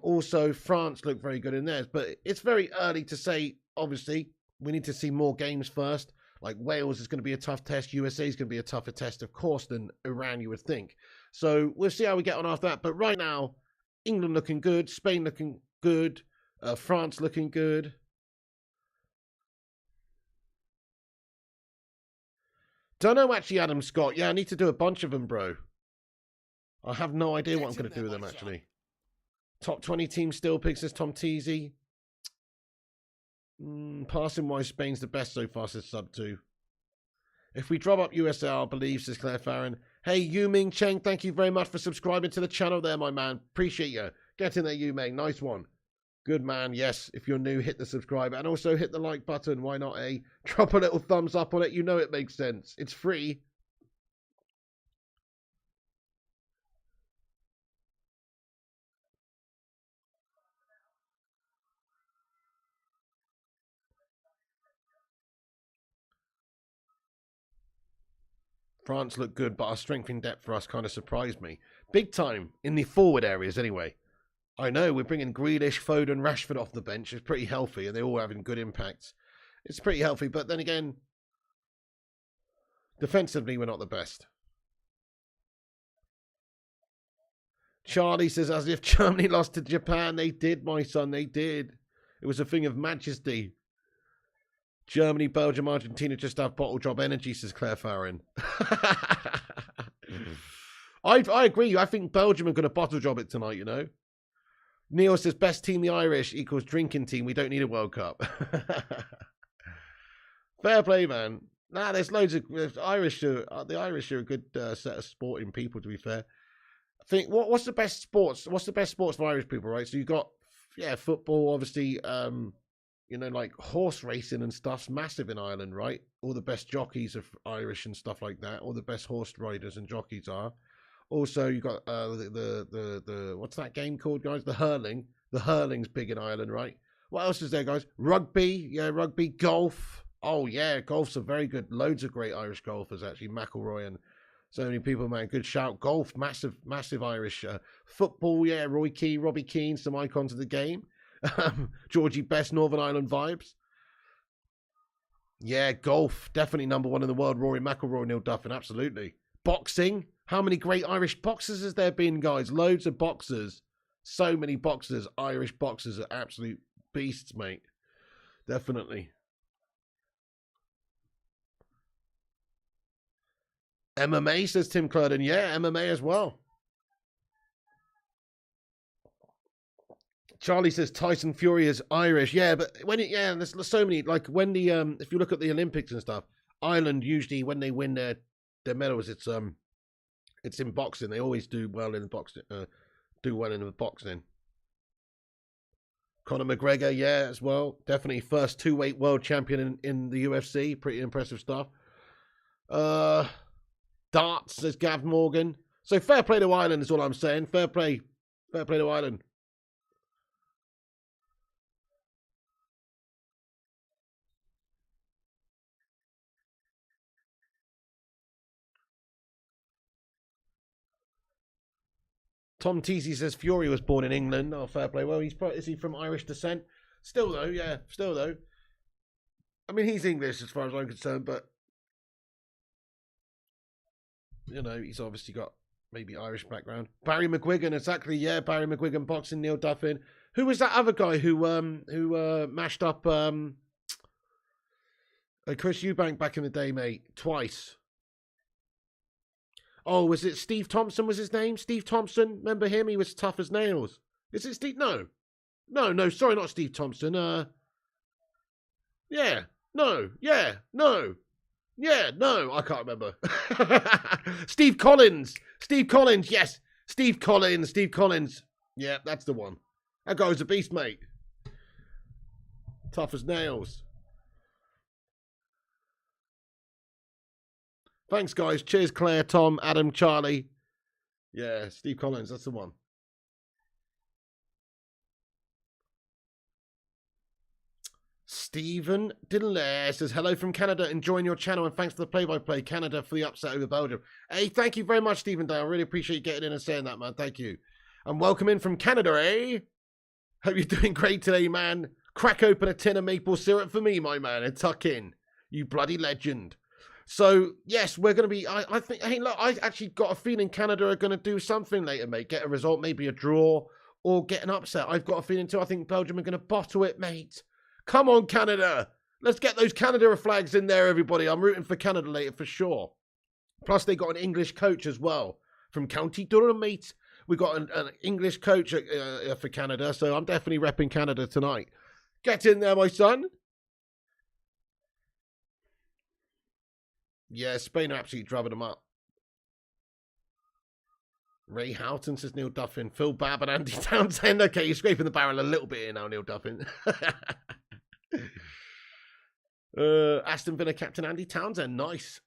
Also, France looked very good in theirs, but it's very early to say, obviously. We need to see more games first. Like Wales is going to be a tough test. USA is going to be a tougher test, of course, than Iran, you would think. So we'll see how we get on after that. But right now, England looking good. Spain looking good. France looking good. Don't know, actually, Adam Scott. Yeah, I need to do a bunch of them, bro. I have no idea what I'm going to do with them, actually. Top 20 team still picks, says Tom Teasy. Passing wise, Spain's the best so far, says Sub 2. If we drop up USA, I believe, says Claire Farron. Hey, Yu Ming Cheng, thank you very much for subscribing to the channel there, my man. Appreciate you. Get in there, Yu Ming. Nice one. Good man. Yes, if you're new, hit the subscribe and also hit the like button. Why not, eh? Drop a little thumbs up on it. You know it makes sense. It's free. France looked good, but our strength in depth for us kind of surprised me. Big time in the forward areas, anyway. I know, we're bringing Grealish, Foden, Rashford off the bench. It's pretty healthy, and they're all having good impacts. It's pretty healthy, but then again, defensively, we're not the best. Charlie says, as if Germany lost to Japan. They did, my son, they did. It was a thing of majesty. Germany, Belgium, Argentina just have bottle job energy, says Claire Farron. I agree. I think Belgium are going to bottle job it tonight, you know. Neil says, best team, the Irish, equals drinking team. We don't need a World Cup. Fair play, man. Nah, there's loads of the Irish are a good set of sporting people, to be fair. I think, what's the best sports? What's the best sports for Irish people, right? So you've got, football, obviously, you know, like horse racing and stuff's massive in Ireland, right? All the best jockeys are Irish and stuff like that. All the best horse riders and jockeys are. Also, you got the what's that game called, guys? The hurling. The hurling's big in Ireland, right? What else is there, guys? Rugby, yeah, rugby, golf. Oh yeah, golf's a very good. Loads of great Irish golfers actually. McIlroy and so many people, man. Good shout. Golf, massive Irish. Football, yeah. Roy Keane, Robbie Keane, some icons of the game. Georgie Best, Northern Ireland vibes. Yeah, golf, definitely number one in the world. Rory McIlroy, Neil Duffin, absolutely. Boxing, how many great Irish boxers has there been, guys? Loads of boxers. So many boxers. Irish boxers are absolute beasts, mate. Definitely. MMA, says Tim Curden. Yeah, MMA as well. Charlie says Tyson Fury is Irish. Yeah, but when there's so many, like when the if you look at the Olympics and stuff, Ireland usually when they win their medals, it's in boxing. They always do well in boxing. Do well in the boxing. Conor McGregor, yeah, as well. Definitely first 2-weight world champion in the UFC. Pretty impressive stuff. Darts, says Gav Morgan. So fair play to Ireland is all I'm saying. Fair play to Ireland. Tom Teasy says Fury was born in England. Oh, fair play. Well, is he from Irish descent? Still though, yeah, still though. I mean, he's English as far as I'm concerned, but you know, he's obviously got maybe Irish background. Barry McGuigan, exactly. Yeah, Barry McGuigan boxing. Neil Duffin. Who was that other guy who mashed up Chris Eubank back in the day, mate? Twice. Oh, was it Steve Thompson was his name? Steve Thompson, remember him? He was tough as nails. Is it Steve? No. No, sorry, not Steve Thompson. Yeah, no, I can't remember. Steve Collins, yes. Steve Collins. Yeah, that's the one. That guy was a beast, mate. Tough as nails. Thanks, guys. Cheers, Claire, Tom, Adam, Charlie. Yeah, Steve Collins, that's the one. Stephen Delaire says, hello from Canada, enjoying your channel, and thanks for the play-by-play. Canada for the upset over Belgium. Hey, thank you very much, Stephen Dale. I really appreciate you getting in and saying that, man. Thank you. And welcome in from Canada, eh? Hope you're doing great today, man. Crack open a tin of maple syrup for me, my man, and tuck in. You bloody legend. So, yes, we're going to be... I think... Hey, look, I actually got a feeling Canada are going to do something later, mate. Get a result, maybe a draw, or get an upset. I've got a feeling, too. I think Belgium are going to bottle it, mate. Come on, Canada. Let's get those Canada flags in there, everybody. I'm rooting for Canada later for sure. Plus, they got an English coach as well. From County Durham, mate. We got an English coach for Canada, so I'm definitely repping Canada tonight. Get in there, my son. Yeah, Spain are absolutely drubbing them up. Ray Houghton says Neil Duffin. Phil Babb and Andy Townsend. Okay, you're scraping the barrel a little bit here now, Neil Duffin. Aston Villa captain Andy Townsend. Nice.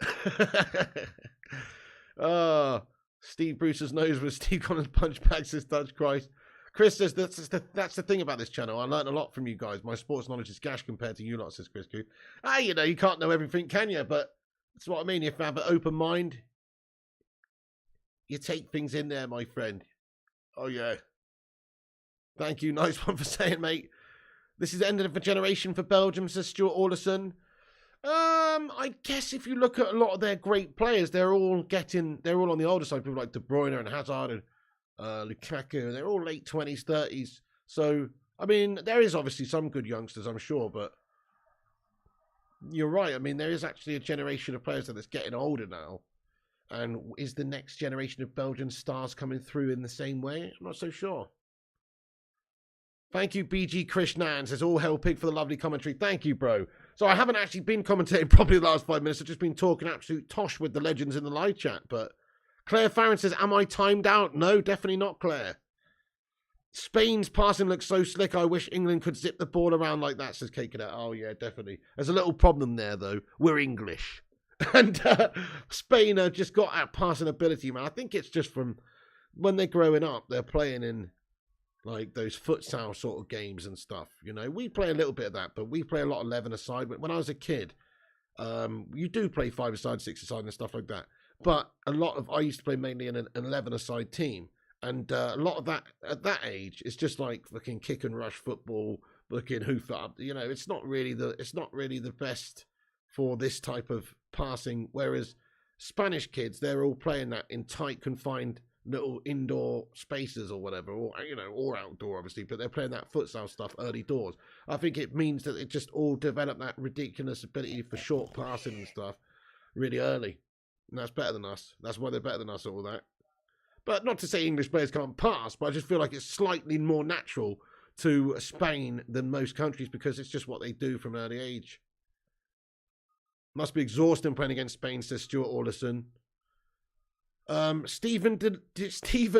Steve Bruce's nose was Steve Collins punch back, says Dutch Christ. Chris says that's the thing about this channel. I learned a lot from you guys. My sports knowledge is gash compared to you lot, says Chris Coo. You know, you can't know everything, can you? But that's what I mean. If you have an open mind, you take things in there, my friend. Oh, yeah. Thank you. Nice one for saying, mate. This is the end of a generation for Belgium, says Stuart Alderson. I guess if you look at a lot of their great players, they're all on the older side. People like De Bruyne and Hazard and Lukaku. They're all late 20s, 30s. So, I mean, there is obviously some good youngsters, I'm sure, but you're right. I mean, there is actually a generation of players that's getting older now. And is the next generation of Belgian stars coming through in the same way? I'm not so sure. Thank you, BG Krishnan. Says, all hell pig for the lovely commentary. Thank you, bro. So I haven't actually been commentating probably the last 5 minutes. I've just been talking absolute tosh with the legends in the live chat. But Claire Farron says, am I timed out? No, definitely not, Claire. Spain's passing looks so slick. I wish England could zip the ball around like that, says Cake Cadet. Oh, yeah, definitely. There's a little problem there, though. We're English. And Spain have just got that passing ability, man. I think it's just from when they're growing up, they're playing in like those futsal sort of games and stuff. You know, we play a little bit of that, but we play a lot of 11-a-side. When I was a kid, you do play 5-a-side, 6-a-side and stuff like that. But I used to play mainly in an 11-a-side team. And a lot of that, at that age, it's just like fucking kick and rush football, fucking hoof up. You know, it's not really the best for this type of passing, whereas Spanish kids, they're all playing that in tight, confined little indoor spaces or whatever, or, you know, or outdoor, obviously, but they're playing that futsal stuff early doors. I think it means that it just all developed that ridiculous ability for short passing and stuff really early. And that's better than us. That's why they're better than us at all that. But not to say English players can't pass, but I just feel like it's slightly more natural to Spain than most countries because it's just what they do from an early age. Must be exhausting playing against Spain, says Stuart Alderson. Stephen,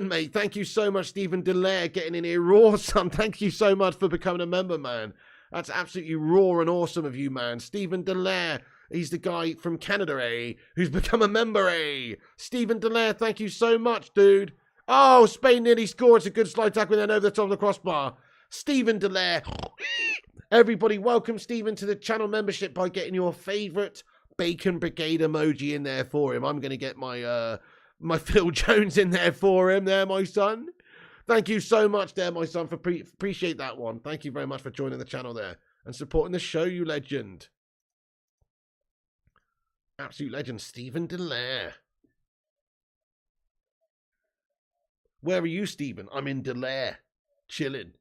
mate, thank you so much, Stephen Delaire, getting in here raw, son. Thank you so much for becoming a member, man. That's absolutely raw and awesome of you, man. Stephen Delaire, he's the guy from Canada, eh? Who's become a member, eh? Stephen Delaire, thank you so much, dude. Oh, Spain nearly scored. It's a good slide tackle then over the top of the crossbar. Stephen Delaire. Everybody, welcome Stephen to the channel membership by getting your favourite Bacon Brigade emoji in there for him. I'm going to get my my Phil Jones in there for him there, my son. Thank you so much there, my son, for appreciate that one. Thank you very much for joining the channel there and supporting the show, you legend. Absolute legend, Stephen Delaire. Where are you, Stephen? I'm in Delaire, chilling.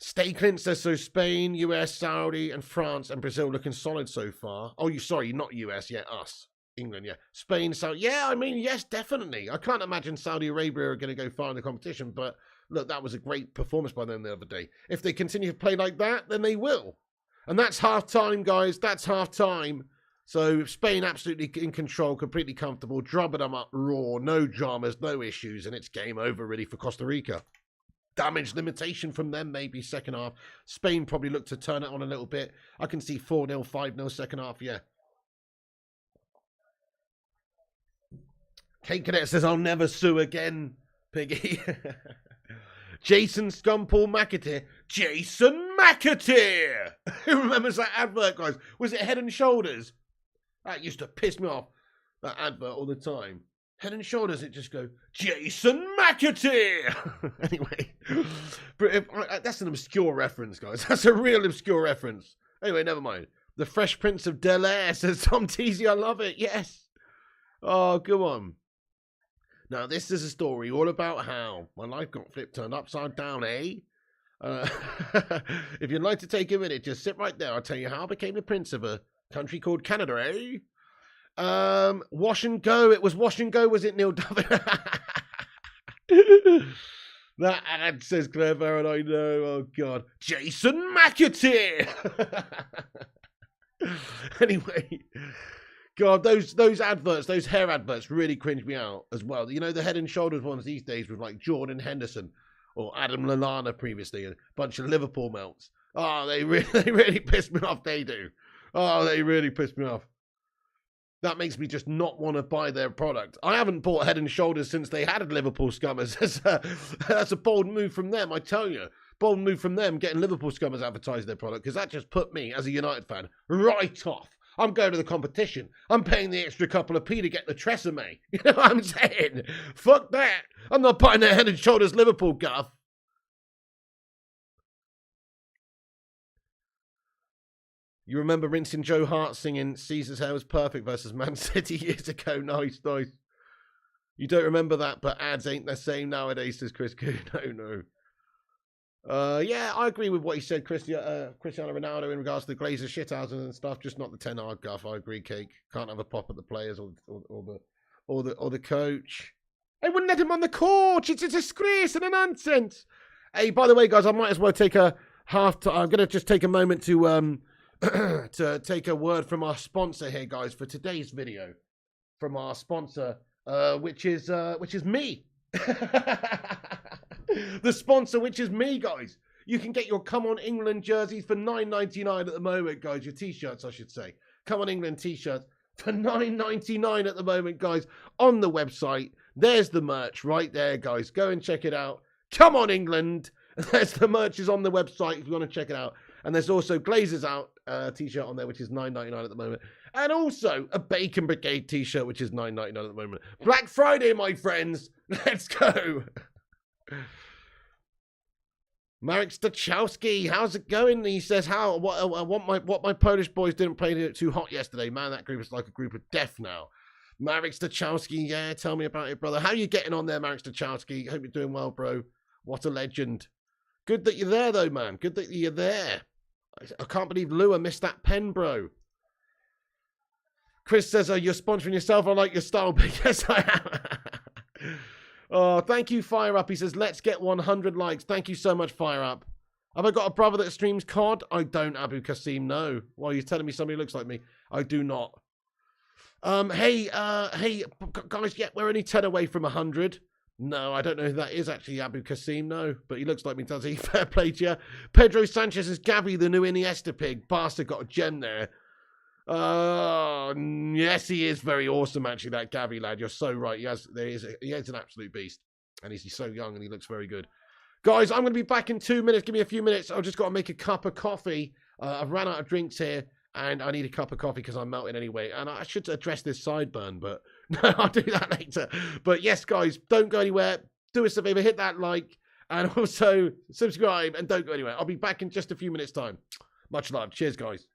Stay Clint says, so Spain, US, Saudi, and France and Brazil looking solid so far. Oh, sorry, not US, yeah, us. England, yeah. Spain, Saudi, yeah, I mean, yes, definitely. I can't imagine Saudi Arabia are going to go far in the competition, but look, that was a great performance by them the other day. If they continue to play like that, then they will. And that's half time, guys. That's half time. So Spain absolutely in control, completely comfortable, drubbing them up raw, no dramas, no issues, and it's game over really for Costa Rica. Damage limitation from them maybe second half. Spain probably looked to turn it on a little bit. I can see 4-0, 5-0 second half, yeah. Kate Cadet says, I'll never sue again, Piggy. Jason Scumpaul McAteer. Jason McAteer! Who remembers that advert, guys? Was it Head and Shoulders? That used to piss me off, that advert, all the time. Head and Shoulders, it just go, Jason McAteer! Anyway, that's an obscure reference, guys. That's a real obscure reference. Anyway, never mind. The Fresh Prince of Bel-Air says, Tom Teasy, I love it. Yes. Oh, go on. Now, this is a story all about how my life got turned upside down, eh? If you'd like to take a minute, just sit right there. I'll tell you how I became the prince of a country called Canada, eh? Wash and go. It was wash and go, was it, Neil Duffy? That ad says clever, and I know. Oh, God. Jason McAteer! Anyway... God, those adverts, those hair adverts really cringe me out as well. You know, the Head and Shoulders ones these days with like Jordan Henderson or Adam Lallana previously, and a bunch of Liverpool melts. Oh, they really piss me off, they do. Oh, they really piss me off. That makes me just not want to buy their product. I haven't bought Head and Shoulders since they had Liverpool Scummers. That's a bold move from them, I tell you. Bold move from them getting Liverpool Scummers advertise their product, because that just put me, as a United fan, right off. I'm going to the competition. I'm paying the extra couple of P to get the Tresemme. You know what I'm saying? Fuck that. I'm not buying their Head and Shoulders Liverpool guff. You remember rinsing Joe Hart singing Caesar's Hair Was Perfect versus Man City years ago? Nice, nice. You don't remember that, but ads ain't the same nowadays, says Chris Coon. No. Yeah, I agree with what he said, Cristiano Ronaldo, in regards to the Glazer shithouses and stuff. Just not the 10-hard guff. I agree, Cake. Can't have a pop at the players or the coach. I wouldn't let him on the coach. It's a disgrace and a nonsense. Hey, by the way, guys, I might as well take a I'm gonna just take a moment to to take a word from our sponsor here, guys, for today's video. From our sponsor, which is me. The sponsor, which is me, guys. You can get your Come On England jerseys for $9.99 at the moment, guys. Your t-shirts, I should say. Come On England t-shirts for $9.99 at the moment, guys, on the website. There's the merch right there, guys. Go and check it out. Come On England. There's the merch is on the website if you want to check it out. And there's also Glazers Out t-shirt on there, which is $9.99 at the moment. And also a Bacon Brigade t-shirt, which is $9.99 at the moment. Black Friday, my friends. Let's go. Marek Stachowski, how's it going? He says, what my Polish boys didn't play too hot yesterday. Man, that group is like a group of death now. Marek Stachowski, yeah, tell me about it, brother. How are you getting on there, Marek Stachowski? Hope you're doing well, bro. What a legend. Good that you're there, though, man. Good that you're there. I can't believe Lua missed that pen, bro. Chris says, you're sponsoring yourself. I like your style, but yes, I am. Oh, thank you, Fire Up. He says, let's get 100 likes. Thank you so much, Fire Up. Have I got a brother that streams COD? I don't, Abu Kasim, no. Well, you're telling me somebody looks like me. I do not. Hey, guys, yeah, we're only 10 away from 100. No, I don't know who that is, actually, Abu Kasim, no. But he looks like me, does he? Fair play to you. Pedro Sanchez is Gavi, the new Iniesta pig. Bastard got a gem there. Yes, he is very awesome, actually, that Gavi lad. You're so right. He is an absolute beast. And he's so young and he looks very good. Guys, I'm going to be back in 2 minutes. Give me a few minutes. I've just got to make a cup of coffee. I've ran out of drinks here and I need a cup of coffee because I'm melting anyway. And I should address this sideburn, but no, I'll do that later. But yes, guys, don't go anywhere. do us a favor, hit that like, and also subscribe, and don't go anywhere. I'll be back in just a few minutes' time. Much love. Cheers, guys.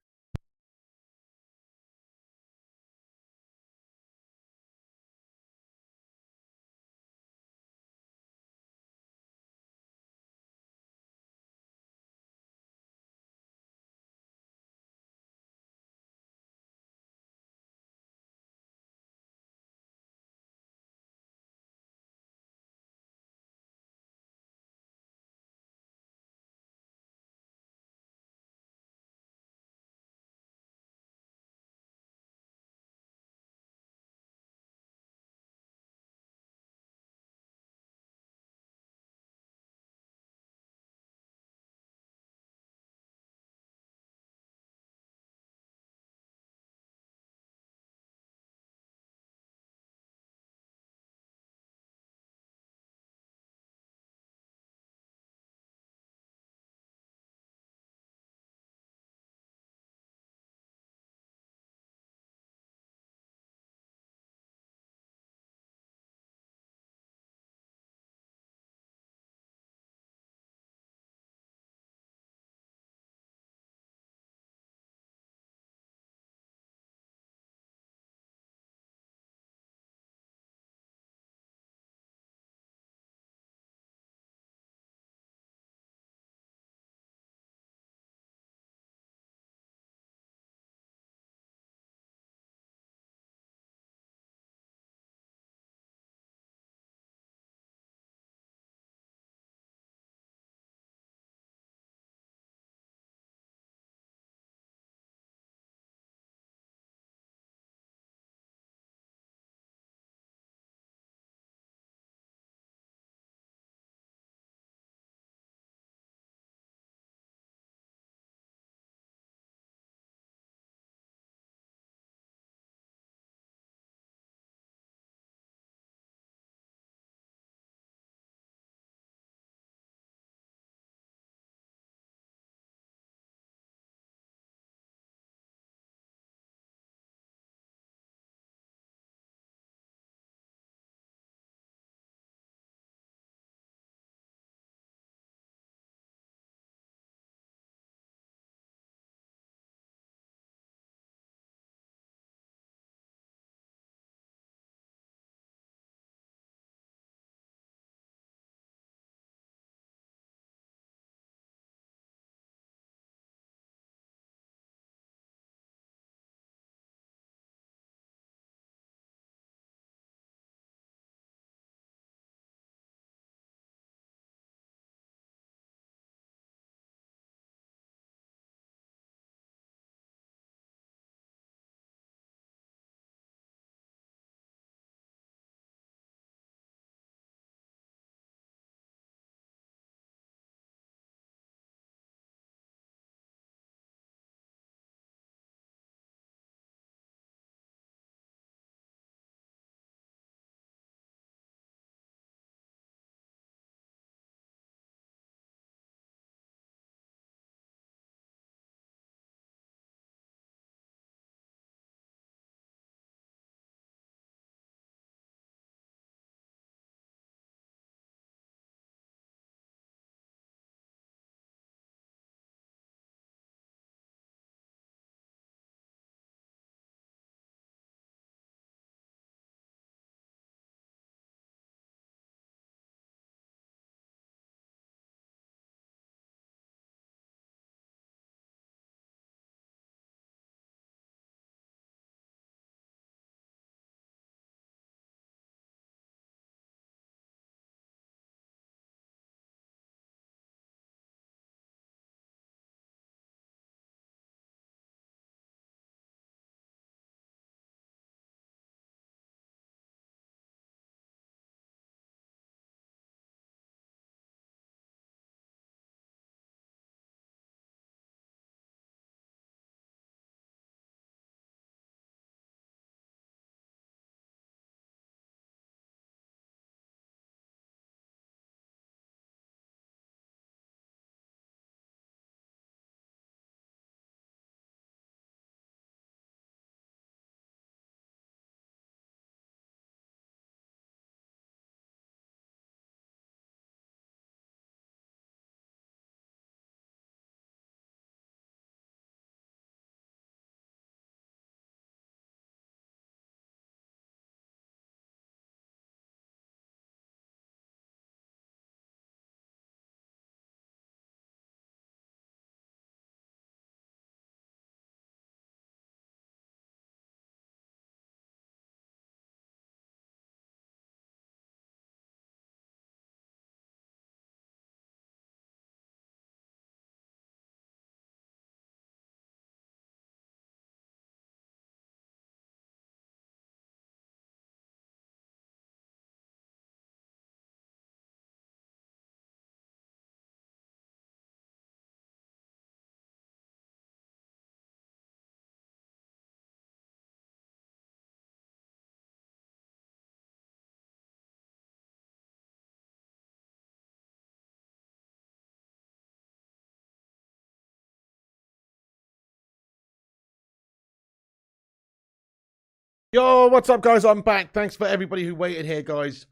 Yo, what's up, guys? I'm back. Thanks for everybody who waited here, guys.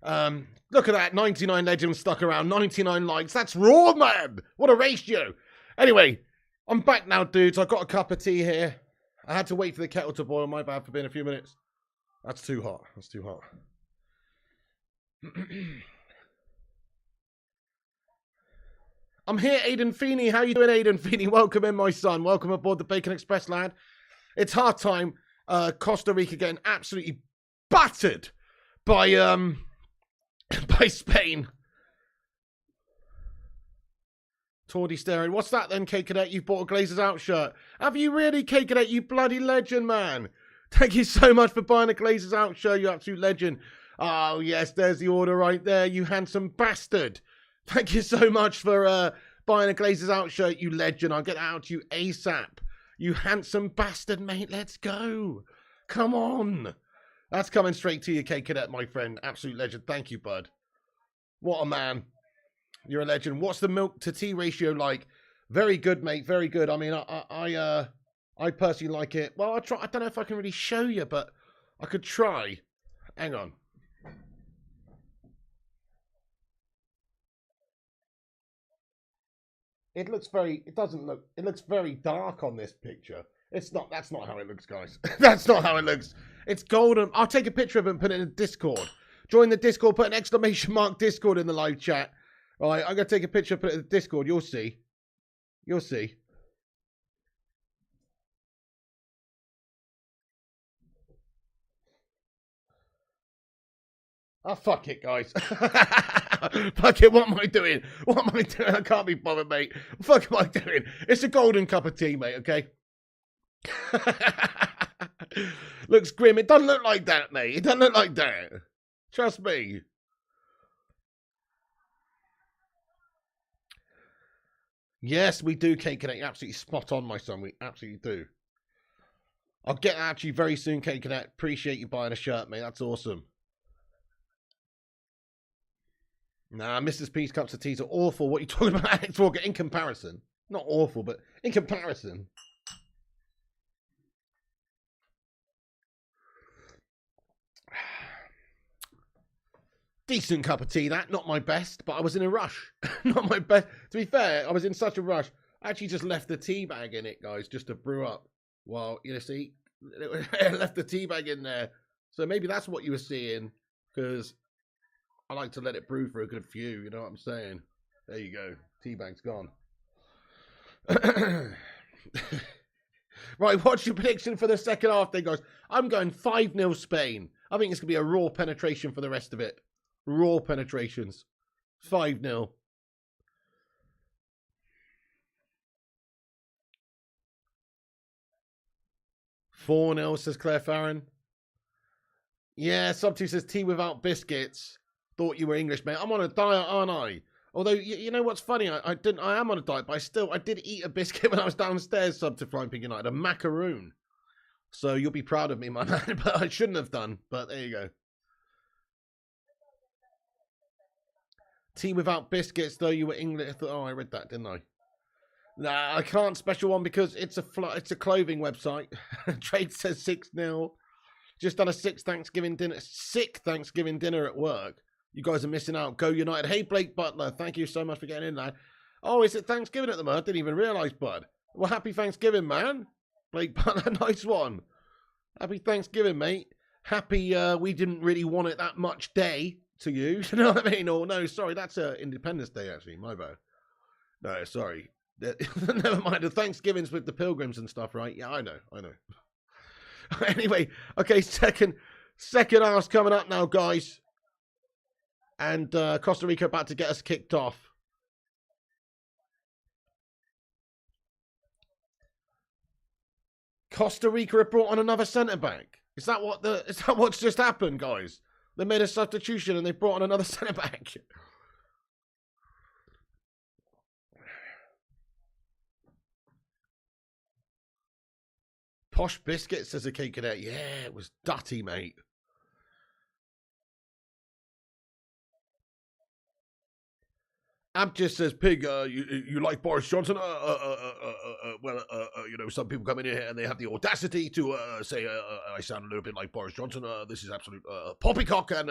Look at that. 99 legends stuck around. 99 likes. That's raw, man. What a ratio. Anyway, I'm back now, dudes. I've got a cup of tea here. I had to wait for the kettle to boil. My bad for being a few minutes. That's too hot. That's too hot. I'm here, Aiden Feeney. How you doing, Aiden Feeney? Welcome in, my son. Welcome aboard the Bacon Express, lad. It's half time. Costa Rica getting absolutely battered by by Spain. Tordy staring. What's that then, K Cadet? You bought a Glazers Out shirt. Have you really, K Cadet? You bloody legend, man. Thank you so much for buying a Glazers Out shirt, you absolute legend. Oh, yes, there's the order right there, you handsome bastard. Thank you so much for buying a Glazers Out shirt, you legend. I'll get that out to you ASAP. You handsome bastard, mate. Let's go. Come on. That's coming straight to you, K Cadet, my friend. Absolute legend. Thank you, bud. What a man. You're a legend. What's the milk to tea ratio like? Very good, mate. Very good. I mean, I personally like it. Well, I don't know if I can really show you, but I could try. Hang on. It looks very dark on this picture. That's not how it looks, guys. That's not how it looks. It's golden. I'll take a picture of it and put it in Discord. Join the Discord, put an exclamation mark Discord in the live chat. All right, I'm going to take a picture, put it in the Discord. You'll see. You'll see. Oh, fuck it, guys. Fuck it, what am I doing? What am I doing? I can't be bothered, mate. What the fuck am I doing? It's a golden cup of tea, mate, okay? Looks grim. It doesn't look like that, mate. It doesn't look like that. Trust me. Yes, we do, Cake Connect. You're absolutely spot on, my son. We absolutely do. I'll get at you very soon, Cake Connect. Appreciate you buying a shirt, mate. That's awesome. Nah, Mrs. P's cups of tea are awful. What are you talking about, Alex Walker? In comparison. Not awful, but in comparison. Decent cup of tea, that. Not my best, but I was in a rush. Not my best. To be fair, I was in such a rush. I actually just left the tea bag in it, guys, just to brew up. Well, you see, I left the tea bag in there. So maybe that's what you were seeing, because I like to let it brew for a good few, you know what I'm saying? There you go. Tea bag's gone. Right, what's your prediction for the second half then, guys? I'm going 5-0 Spain. I think it's going to be a raw penetration for the rest of it. Raw penetrations. 5-0. "4-0, says Claire Farron. Yeah, Sub2 says tea without biscuits. Thought you were English, mate. I'm on a diet, aren't I? Although, you know what's funny? I am on a diet, but I did eat a biscuit when I was downstairs, Sub to Flying Pig United. A macaroon. So you'll be proud of me, my man. But I shouldn't have done. But there you go. Tea without biscuits, though you were English. Oh, I read that, didn't I? Nah, I can't special one because it's a clothing website. Trade says 6-0. Just done a sick Thanksgiving dinner at work. You guys are missing out. Go United. Hey, Blake Butler. Thank you so much for getting in there. Oh, is it Thanksgiving at the moment? I didn't even realise, bud. Well, happy Thanksgiving, man. Blake Butler, nice one. Happy Thanksgiving, mate. Happy we didn't really want it that much day to you. You know what I mean? Or no, sorry, that's Independence Day, actually. My bad. No, sorry. Never mind. The Thanksgivings with the pilgrims and stuff, right? Yeah, I know. Anyway, okay, second half's coming up now, guys. And Costa Rica about to get us kicked off. Costa Rica have brought on another centre-back. Is that what's just happened, guys? They made a substitution and they brought on another centre-back. Posh biscuit, says a Cake Cadet. Yeah, it was dutty, mate. Ab just says, Pig, you like Boris Johnson? Well, some people come in here and they have the audacity to say I sound a little bit like Boris Johnson. This is absolute poppycock, and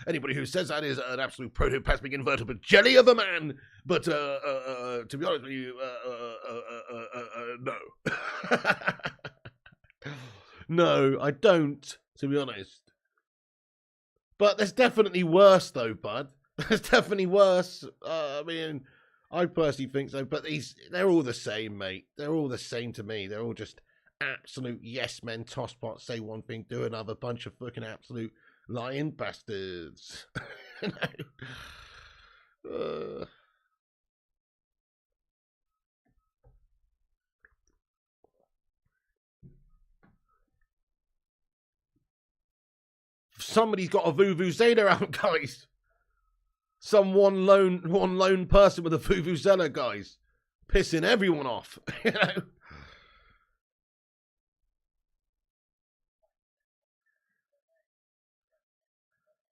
anybody who says that is an absolute protoplasmic invertebrate jelly of a man. But to be honest with you, no. No, I don't, to be honest. But there's definitely worse, though, bud. There's definitely worse. I mean, I personally think so. But they're all the same, mate. They're all the same to me. They're all just absolute yes men, tosspots, say one thing, do another, bunch of fucking absolute lying bastards. Somebody's got a vuvuzela out, guys. Some one lone person with a vuvuzela, guys, pissing everyone off.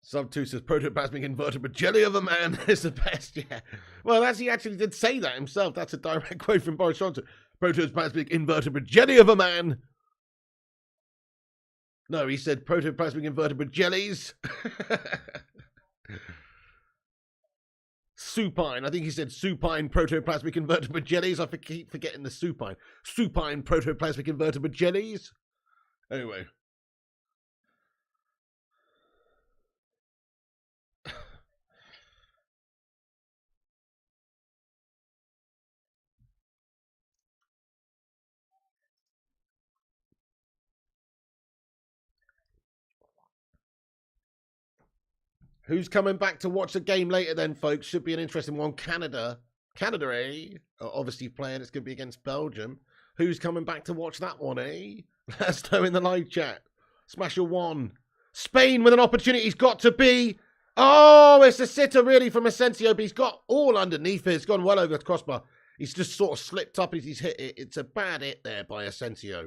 Sub 2 says protoplasmic invertebrate jelly of a man is the best. Yeah. Well, he actually did say that himself. That's a direct quote from Boris Johnson. Protoplasmic invertebrate jelly of a man. No, he said protoplasmic invertebrate jellies. Supine. I think he said supine protoplasmic invertebrate jellies. I keep forgetting the supine. Supine protoplasmic invertebrate jellies. Anyway. Who's coming back to watch the game later then, folks? Should be an interesting one. Canada, eh? Obviously playing. It's going to be against Belgium. Who's coming back to watch that one, eh? Let us know in the live chat. Smash a 1. Spain with an opportunity. He's got to be. Oh, it's a sitter really from Asensio, but he's got all underneath it. It's gone well over the crossbar. He's just sort of slipped up as he's hit it. It's a bad hit there by Asensio.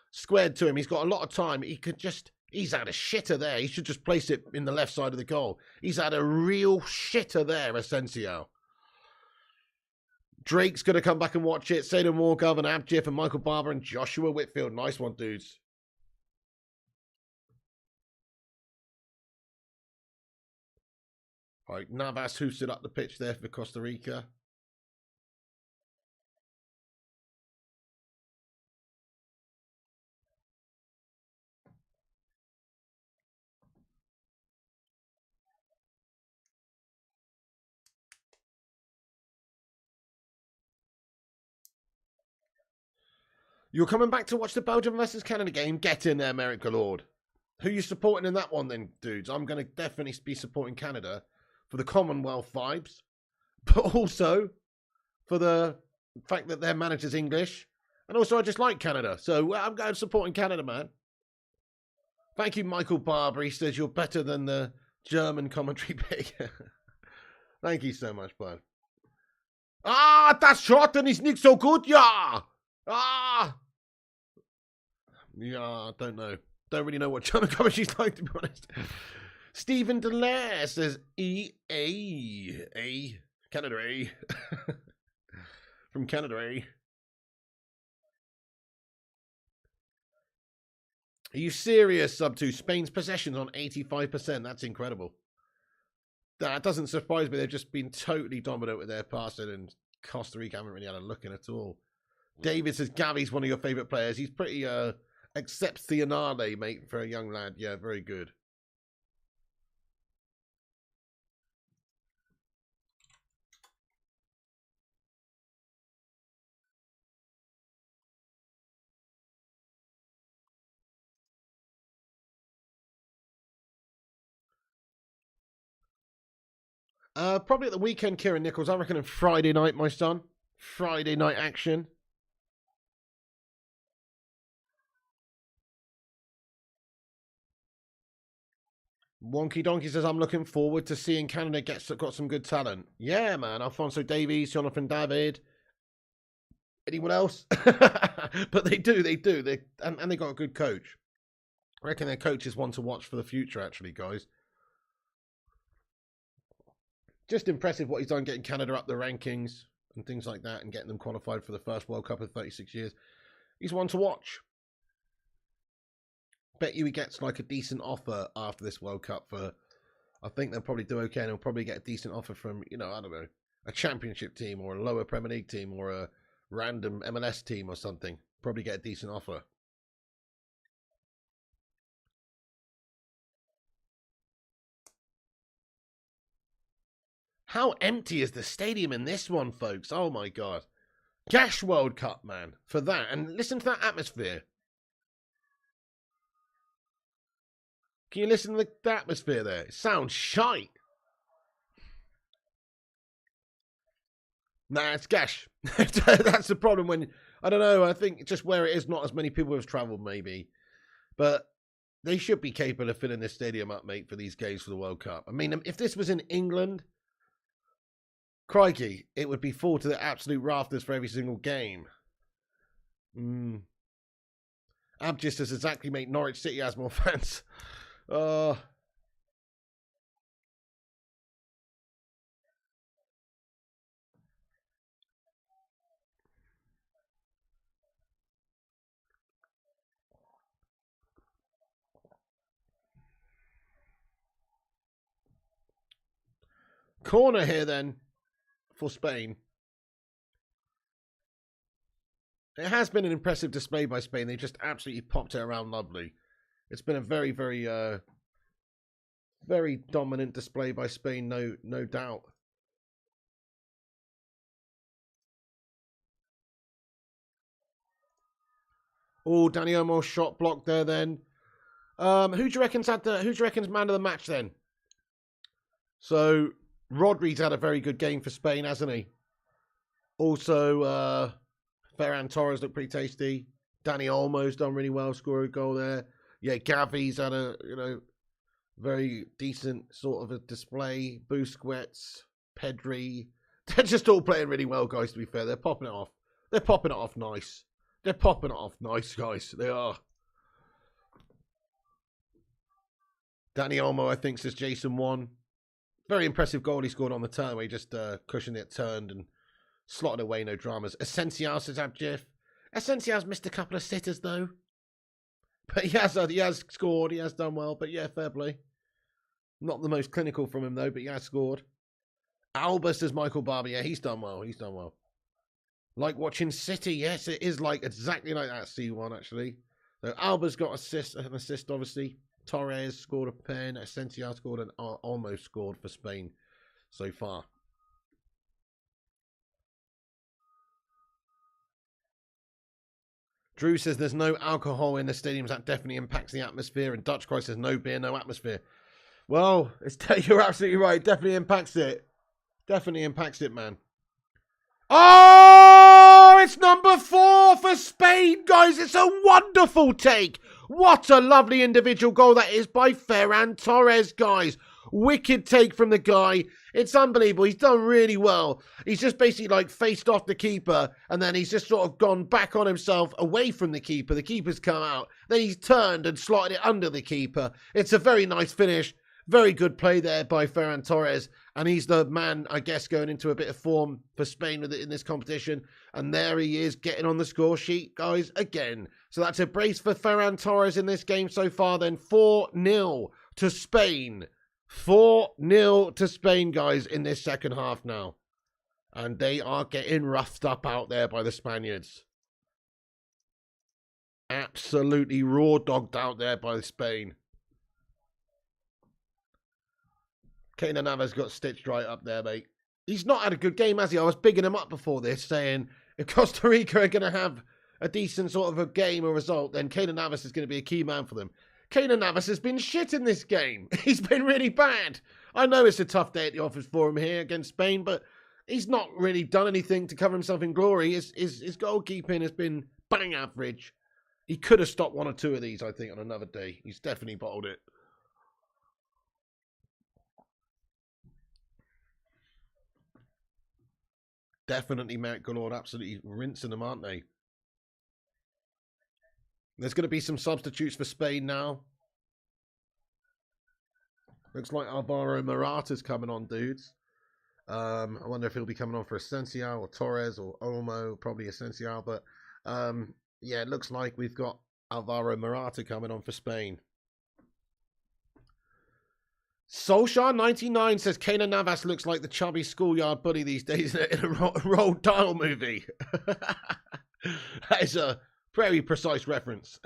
Squared to him. He's got a lot of time. He could just... He's had a shitter there. He should just place it in the left side of the goal. He's had a real shitter there, Asensio. Drake's going to come back and watch it. Sadie Morgov and Abjif and Michael Barber and Joshua Whitfield. Nice one, dudes. All right, Navas hoosted up the pitch there for Costa Rica. You're coming back to watch the Belgium versus Canada game? Get in there, Merrick Galord. Who are you supporting in that one then, dudes? I'm going to definitely be supporting Canada for the Commonwealth vibes, but also for the fact that their manager's English. And also I just like Canada. So I'm going supporting Canada, man. Thank you, Michael Barber. He says you're better than the German commentary pig. Thank you so much, bud. Ah, that shot and he's not so good, yeah. Ah! Yeah, I don't know. Don't really know what German commentary's like, to be honest. Stephen Delaire says Canada, A. From Canada, A. Are you serious, Sub 2? Spain's possessions on 85%. That's incredible. That doesn't surprise me. They've just been totally dominant with their passing, and Costa Rica haven't really had a look in at all. David says Gavi's one of your favourite players. He's pretty excepcionale, mate, for a young lad. Yeah, very good. Probably at the weekend, Kieran Nichols. I reckon on Friday night, my son. Friday night action. Wonky Donkey says, I'm looking forward to seeing Canada got some good talent. Yeah, man. Alfonso Davies, Jonathan David. Anyone else? But they do. And they got a good coach. I reckon their coach is one to watch for the future, actually, guys. just impressive what he's done, getting Canada up the rankings and things like that, and getting them qualified for the first World Cup in 36 years. He's one to watch. Bet you he gets like a decent offer after this World Cup for. I think they'll probably do okay, and he'll probably get a decent offer from, I don't know, a championship team or a lower Premier League team or a random MLS team or something. Probably get a decent offer. How empty is the stadium in this one, folks? Oh my God. Gash World Cup, man, for that. And listen to that atmosphere. Can you listen to the atmosphere there? It sounds shite. Nah, it's gash. That's the problem when, I don't know, I think just where it is, not as many people have travelled maybe. But they should be capable of filling this stadium up, mate, for these games for the World Cup. I mean, if this was in England, crikey, it would be full to the absolute rafters for every single game. Abjist says exactly, mate, Norwich City has more fans. Corner here then for Spain. It has been an impressive display by Spain. They just absolutely popped it around lovely. It's been a very, very, very dominant display by Spain, no doubt. Oh, Dani Olmo shot blocked there then. Who do you reckon's man of the match then? So Rodri's had a very good game for Spain, hasn't he? Also, Ferran Torres looked pretty tasty. Dani Olmo's done really well, scored a goal there. Yeah, Gavi's had a, very decent sort of a display. Busquets, Pedri. They're just all playing really well, guys, to be fair. They're popping it off. They're popping it off nice. They're popping it off nice, guys. They are. Dani Olmo, I think, says Jason won. Very impressive goal he scored on the turn where he just cushioned it, turned and slotted away, no dramas. Esencial says Abjif. Esencial's missed a couple of sitters, though. But he has scored. He has done well. But yeah, fair play. Not the most clinical from him, though, but he has scored. Alba says Michael Barber. Yeah, he's done well. He's done well. Like watching City. Yes, it is like exactly like that, C1, actually. So Alba's got an assist, obviously. Torres scored a pen. Esencial scored and almost scored for Spain so far. Drew says there's no alcohol in the stadiums. That definitely impacts the atmosphere. And Dutch Christ says no beer, no atmosphere. Well, you're absolutely right. It definitely impacts it. Definitely impacts it, man. Oh, it's number 4 for Spain, guys. It's a wonderful take. What a lovely individual goal that is by Ferran Torres, guys. Wicked take from the guy. It's unbelievable. He's done really well. He's just basically like faced off the keeper and then he's just sort of gone back on himself away from the keeper. The keeper's come out. Then he's turned and slotted it under the keeper. It's a very nice finish. Very good play there by Ferran Torres. And he's the man, I guess, going into a bit of form for Spain with it in this competition. And there he is getting on the score sheet, guys, again. So that's a brace for Ferran Torres in this game so far then. 4-0 to Spain. 4-0 to Spain, guys, in this second half now. And they are getting roughed up out there by the Spaniards. Absolutely raw-dogged out there by Spain. Keylor Navas got stitched right up there, mate. He's not had a good game, has he? I was bigging him up before this, saying if Costa Rica are going to have a decent sort of a game or result, then Keylor Navas is going to be a key man for them. Keylor Navas has been shit in this game. He's been really bad. I know it's a tough day at the office for him here against Spain, but he's not really done anything to cover himself in glory. His goalkeeping has been bang average. He could have stopped 1 or 2 of these, I think, on another day. He's definitely bottled it. Definitely Merrick Galord, absolutely rinsing them, aren't they? There's going to be some substitutes for Spain now. Looks like Alvaro Morata's coming on, dudes. I wonder if he'll be coming on for Esencial or Torres or Olmo, probably Esencial. But yeah, it looks like we've got Alvaro Morata coming on for Spain. Solskjaer 99 says Keylor Navas looks like the chubby schoolyard bully these days in a Roald Dahl movie. That is a very precise reference.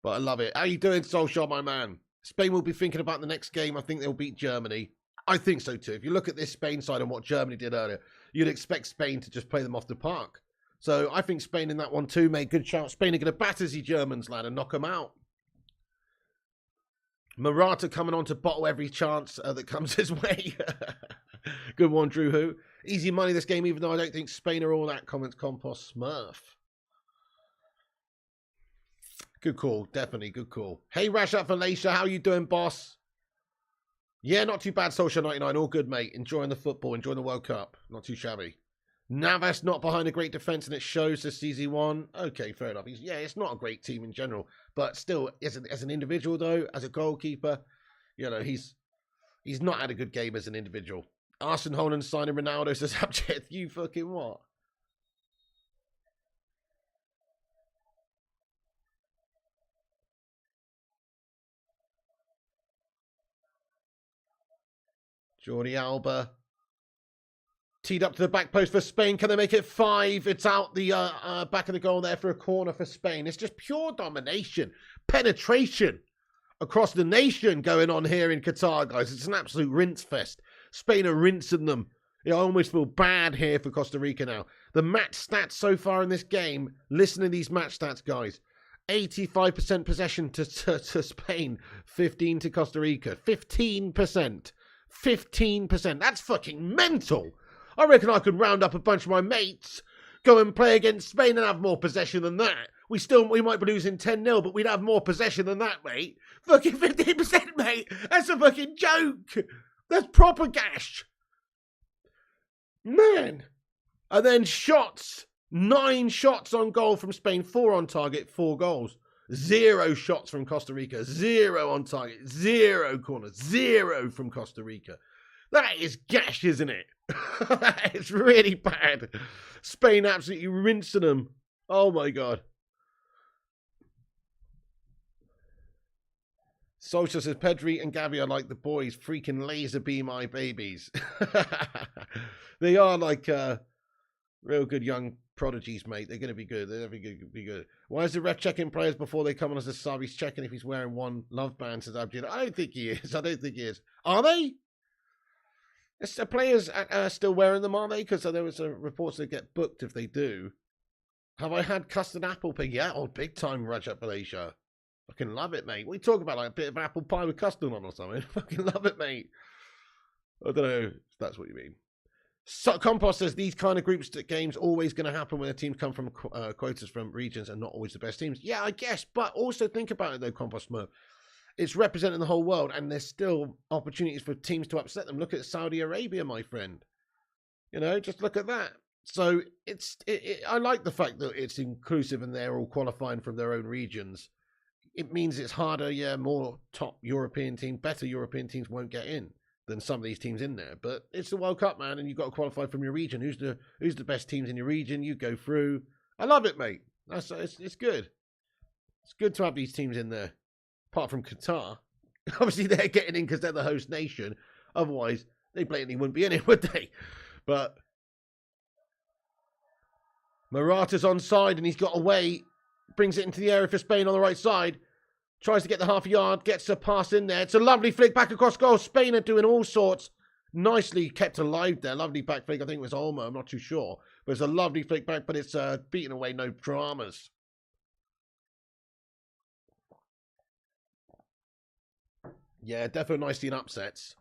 But I love it. How you doing, Solskjaer, my man? Spain will be thinking about the next game. I think they'll beat Germany. I think so too. If you look at this Spain side and what Germany did earlier, you'd expect Spain to just play them off the park. So I think Spain in that one too, mate. Good shout. Spain are going to batter the Germans, lad, and knock them out. Morata coming on to bottle every chance that comes his way. Good one, Drew Who. Easy money this game, even though I don't think Spain are all that. Comments Compost Smurf. Good call. Definitely good call. Hey, Rashad Felicia. How you doing, boss? Yeah, not too bad, Social 99. All good, mate. Enjoying the football. Enjoying the World Cup. Not too shabby. Navas not behind a great defence, and it shows this CZ1. Okay, fair enough. Yeah, it's not a great team in general, but still, as an individual though, as a goalkeeper, you know, he's not had a good game as an individual. Arsene Holland signing Ronaldo says, "Abject, you fucking what?" Jordi Alba. Teed up to the back post for Spain. Can they make it 5? It's out the back of the goal there for a corner for Spain. It's just pure domination, penetration across the nation going on here in Qatar, guys. It's an absolute rinse fest. Spain are rinsing them. I almost feel bad here for Costa Rica now. The match stats so far in this game, listen to these match stats, guys. 85% possession to Spain, 15 to Costa Rica. 15%. 15%. That's fucking mental. I reckon I could round up a bunch of my mates, go and play against Spain and have more possession than that. We might be losing 10-0, but we'd have more possession than that, mate. Fucking 15%, mate. That's a fucking joke. That's proper gash. Man. And then shots. 9 shots on goal from Spain, 4 on target, 4 goals. 0 shots from Costa Rica, 0 on target, 0 corners, 0 from Costa Rica. That is gash, isn't it? It's really bad. Spain absolutely rinsing them. Oh my God. Solskjaer says Pedri and Gavi are like the boys. Freaking laser beam my babies. They are like real good young prodigies, mate. They're going to be good. They're going to be good. Why is the ref checking players before they come on as a sub? He's checking if he's wearing one love band, says Abjad. I don't think he is. I don't think he is. Are they? The players are still wearing them, are they? Because there was reports they get booked if they do. Have I had custard apple pig? Yeah, oh, big time, Rajat Malaysia. Fucking love it, mate. What are you talking about? Like a bit of apple pie with custard on or something? Fucking love it, mate. I don't know if that's what you mean. So, Compost says these kind of groups games always going to happen when the teams come from quotas from regions and not always the best teams. Yeah, I guess. But also think about it though, Compost Smurf. It's representing the whole world, and there's still opportunities for teams to upset them. Look at Saudi Arabia, my friend. You know, just look at that. So I like the fact that it's inclusive and they're all qualifying from their own regions. It means it's harder. Yeah, more top European teams, better European teams won't get in than some of these teams in there. But it's the World Cup, man, and you've got to qualify from your region. Who's the best teams in your region? You go through. I love it, mate. It's good. It's good to have these teams in there. Apart from Qatar. Obviously, they're getting in because they're the host nation. Otherwise, they blatantly wouldn't be in it, would they? But Morata's onside and he's got away. Brings it into the area for Spain on the right side. Tries to get the half yard. Gets a pass in there. It's a lovely flick back across goal. Spain are doing all sorts. Nicely kept alive there. Lovely back flick. I think it was Olmo. I'm not too sure. But it's a lovely flick back, but it's beaten away. No dramas. Yeah, definitely nice seeing upsets.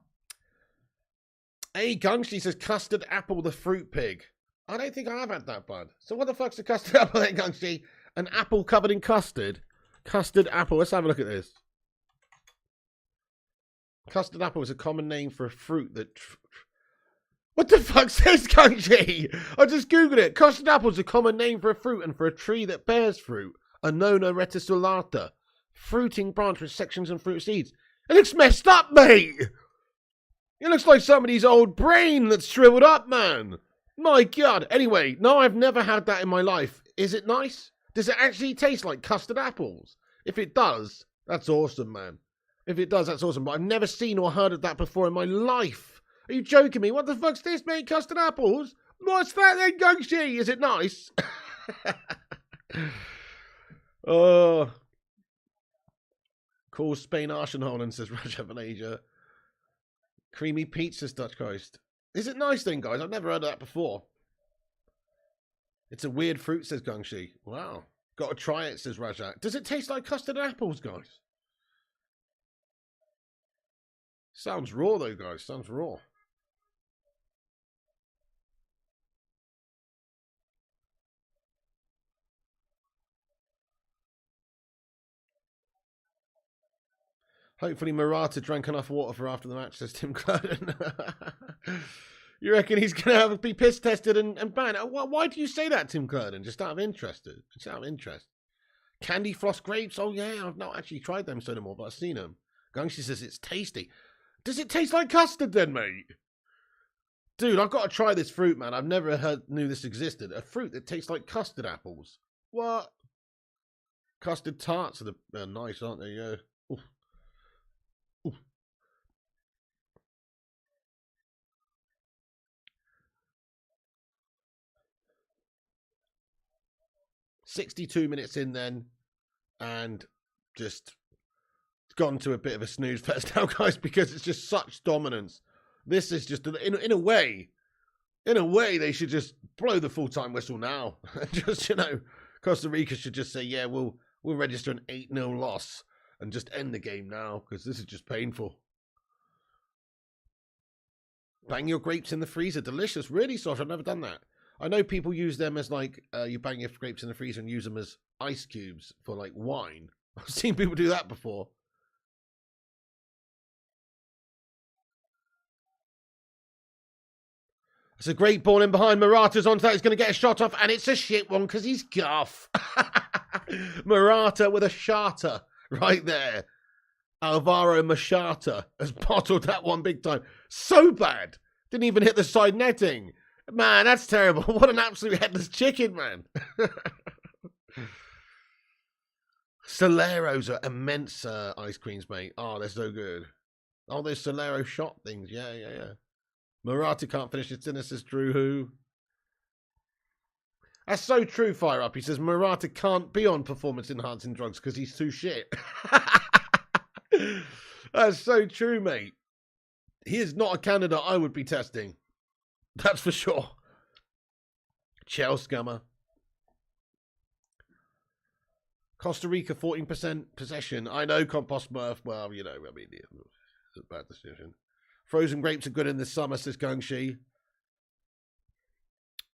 Hey, Gungshi says custard apple the fruit pig. I don't think I have had that, bud. So what the fuck's a custard apple then, Gungshi? An apple covered in custard? Custard apple. Let's have a look at this. Custard apple is a common name for a fruit that... What the fuck says Gungshi? I just googled it. Custard apple is a common name for a fruit and for a tree that bears fruit. Annona reticulata. Fruiting branch with sections and fruit seeds. It looks messed up, mate. It looks like somebody's old brain that's shriveled up, man. My God. Anyway, no, I've never had that in my life. Is it nice? Does it actually taste like custard apples? If it does, that's awesome, man. If it does, that's awesome. But I've never seen or heard of that before in my life. Are you joking me? What the fuck's this, mate? Custard apples? What's that then, Gungshi? Is it nice? Oh. Cool Spain Arsenal, says Rajab in Asia. Creamy pizzas, Dutch Coast. Is it nice then, guys? I've never heard of that before. It's a weird fruit, says Gungshi. Wow. Got to try it, says Rajat. Does it taste like custard apples, guys? Sounds raw, though, guys. Sounds raw. Hopefully Murata drank enough water for after the match, says Tim Cladden. You reckon he's going to be piss tested and banned? Why do you say that, Tim Cladden? Just out of interest. Just out of interest. Candy floss grapes? Oh, yeah. I've not actually tried them so no more, but I've seen them. Gungshi says it's tasty. Does it taste like custard then, mate? Dude, I've got to try this fruit, man. I've never knew this existed. A fruit that tastes like custard apples. What? Custard tarts are nice, aren't they? Yeah. Oof. Oof. 62 minutes in then, and just gone to a bit of a snooze fest now, guys, because it's just such dominance. This is just, in a way, they should just blow the full-time whistle now. Just, Costa Rica should just say, yeah, we'll register an 8-0 loss and just end the game now, because this is just painful. Bang your grapes in the freezer. Delicious. Really soft. I've never done that. I know people use them as, like, you bang your grapes in the freezer and use them as ice cubes for, like, wine. I've seen people do that before. It's a great ball in behind. Murata's onto that. He's going to get a shot off, and it's a shit one because he's guff. Murata with a shatter right there. Alvaro Machata has bottled that one big time. So bad. Didn't even hit the side netting. Man, that's terrible. What an absolute headless chicken, man. Soleros are immense ice creams, mate. Oh, they're so good. Oh, those Solero shot things. Yeah. Murata can't finish his dinner, says Drew Who. That's so true, Fire Up. He says Murata can't be on performance-enhancing drugs because he's too shit. That's so true, mate. He is not a candidate I would be testing. That's for sure. Chell scammer. Costa Rica, 14% possession. I know, Compost Murph. Well, I mean, it's a bad decision. Frozen grapes are good in the summer, says Gungshi.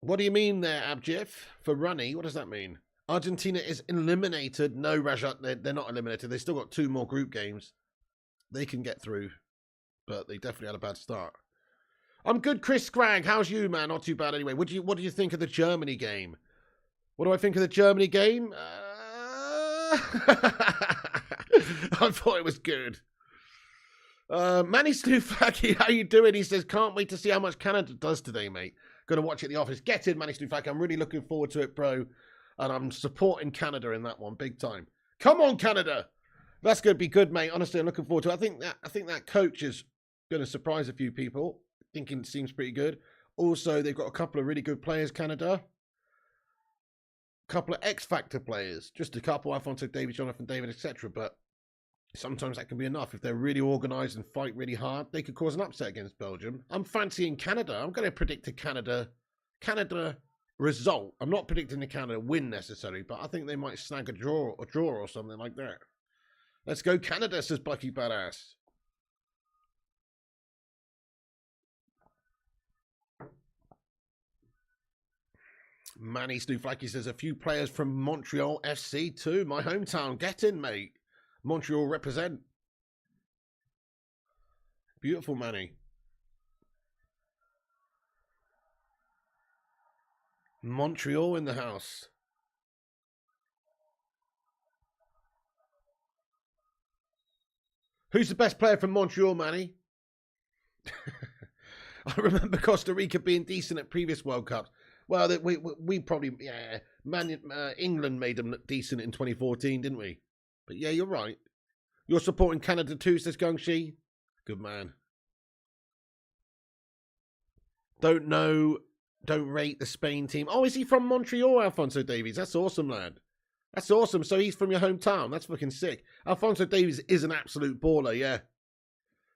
What do you mean there, Abjif? For Runny, what does that mean? Argentina is eliminated. No, Rajat, they're not eliminated. They've still got 2 more group games. They can get through, but they definitely had a bad start. I'm good, Chris Scragg. How's you, man? Not too bad anyway. What do you think of the Germany game? What do I think of the Germany game? I thought it was good. Manny Stufaki, how you doing? He says, can't wait to see how much Canada does today, mate. Gonna watch it at the office. Get in, Manny Stufaki. I'm really looking forward to it, bro. And I'm supporting Canada in that one, big time. Come on, Canada. That's gonna be good, mate. Honestly, I'm looking forward to it. I think that coach is gonna surprise a few people. Thinking it seems pretty good. Also, they've got a couple of really good players, Canada. A couple of X-Factor players. Just a couple. Alphonso Davies, Jonathan David, etc. But sometimes that can be enough. If they're really organised and fight really hard, they could cause an upset against Belgium. I'm fancying Canada. I'm going to predict a Canada result. I'm not predicting the Canada win necessarily, but I think they might snag a draw or something like that. Let's go Canada, says Bucky Badass. Manny Stuflaki says a few players from Montreal FC too. My hometown. Get in, mate. Montreal represent. Beautiful, Manny. Montreal in the house. Who's the best player from Montreal, Manny? I remember Costa Rica being decent at previous World Cups. Well, we probably, yeah, England made them look decent in 2014, didn't we? But yeah, you're right. You're supporting Canada too, says Gungshi. Good man. Don't know, don't rate the Spain team. Oh, is he from Montreal, Alphonso Davies? That's awesome, lad. That's awesome. So he's from your hometown. That's fucking sick. Alphonso Davies is an absolute baller, yeah.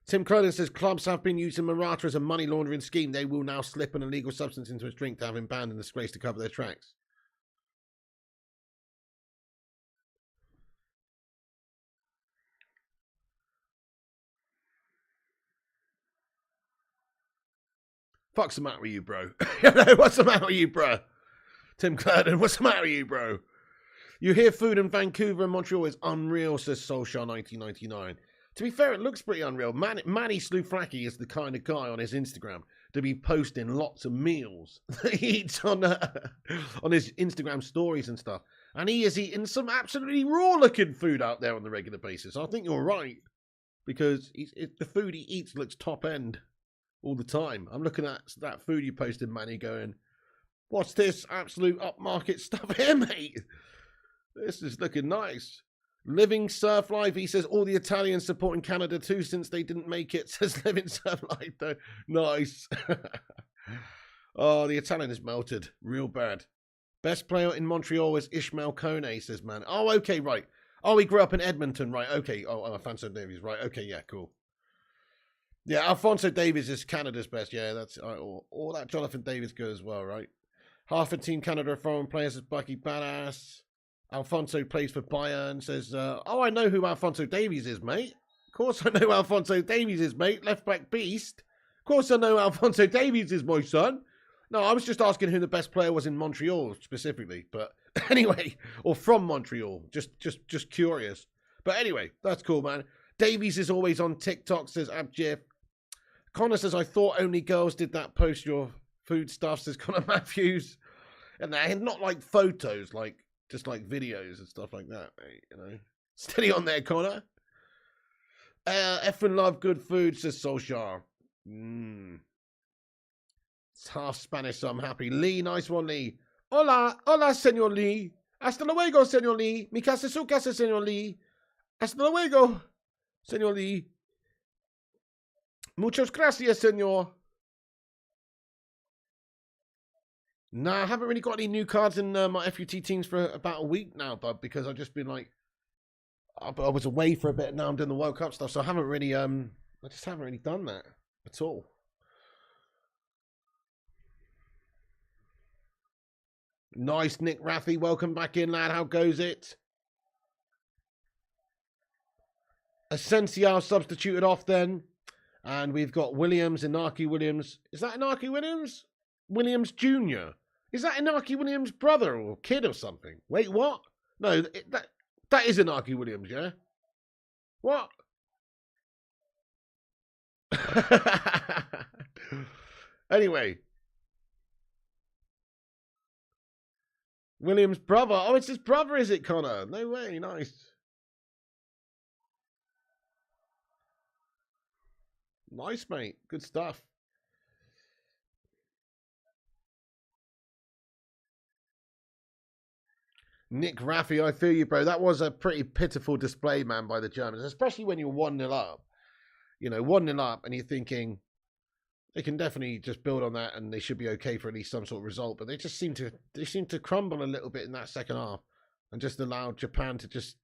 Tim Cronin says clubs have been using Morata as a money laundering scheme. They will now slip an illegal substance into his drink to have him banned and disgraced to cover their tracks. Fuck's the matter with you, bro? What's the matter with you, bro? Tim Cronin, what's the matter with you, bro? You hear food in Vancouver and Montreal is unreal, says Solskjaer 1999. To be fair, it looks pretty unreal. Manny Slufraki is the kind of guy on his Instagram to be posting lots of meals that he eats on his Instagram stories and stuff. And he is eating some absolutely raw-looking food out there on the regular basis. I think you're right, because the food he eats looks top-end all the time. I'm looking at that food you posted, Manny, going, what's this absolute upmarket stuff here, mate? This is looking nice. Living Surf Life, he says, all the Italians supporting Canada too since they didn't make it, says Living Surf Life, though. Nice. Oh, the Italian is melted. Real bad. Best player in Montreal is Ishmael Kone, says man. Oh, okay, right. Oh, he grew up in Edmonton, right. Okay. Oh, Alphonso Davies, right. Okay, yeah, cool. Yeah, Alphonso Davies is Canada's best. Yeah, that's all that Jonathan Davies good as well, right? Half a Team Canada are foreign players, is Bucky Badass. Alfonso plays for Bayern, says, oh, I know who Alphonso Davies is, mate. Of course I know who Alphonso Davies is, mate. Left back beast. Of course I know Alphonso Davies is, my son. No, I was just asking who the best player was in Montreal specifically. But anyway, or from Montreal. Just curious. But anyway, that's cool, man. Davies is always on TikTok, says Abjif. Connor says, I thought only girls did that post your food stuff, says Connor Matthews. And they're not like photos, like just like videos and stuff like that, mate, you know. Steady on there, Connor. Effing love good food, says Solskjaer. It's half Spanish, so I'm happy. Lee, nice one, Lee. Hola, señor Lee. Hasta luego, señor Lee. Mi casa es su casa, señor Lee. Hasta luego, señor Lee. Muchas gracias, señor. Nah, I haven't really got any new cards in my FUT teams for about a week now, bud, because I've just been like, I was away for a bit. Now I'm doing the World Cup stuff, so I haven't really, I just haven't really done that at all. Nice, Nick Raffy. Welcome back in, lad. How goes it? Asensio substituted off then. And we've got Williams, Inaki Williams. Is that Inaki Williams? Williams Jr. Is that Inaki Williams' brother or kid or something? Wait, what? No, that is Inaki Williams, yeah? What? Anyway. Williams' brother. Oh, it's his brother, is it, Connor? No way. Nice. Nice, mate. Good stuff. Nick Raffy, I feel you, bro. That was a pretty pitiful display, man, by the Germans, especially when you're 1-0 up. You know, 1-0 up, and you're thinking they can definitely just build on that, and they should be okay for at least some sort of result. But they just seem to crumble a little bit in that second half, and just allow Japan to just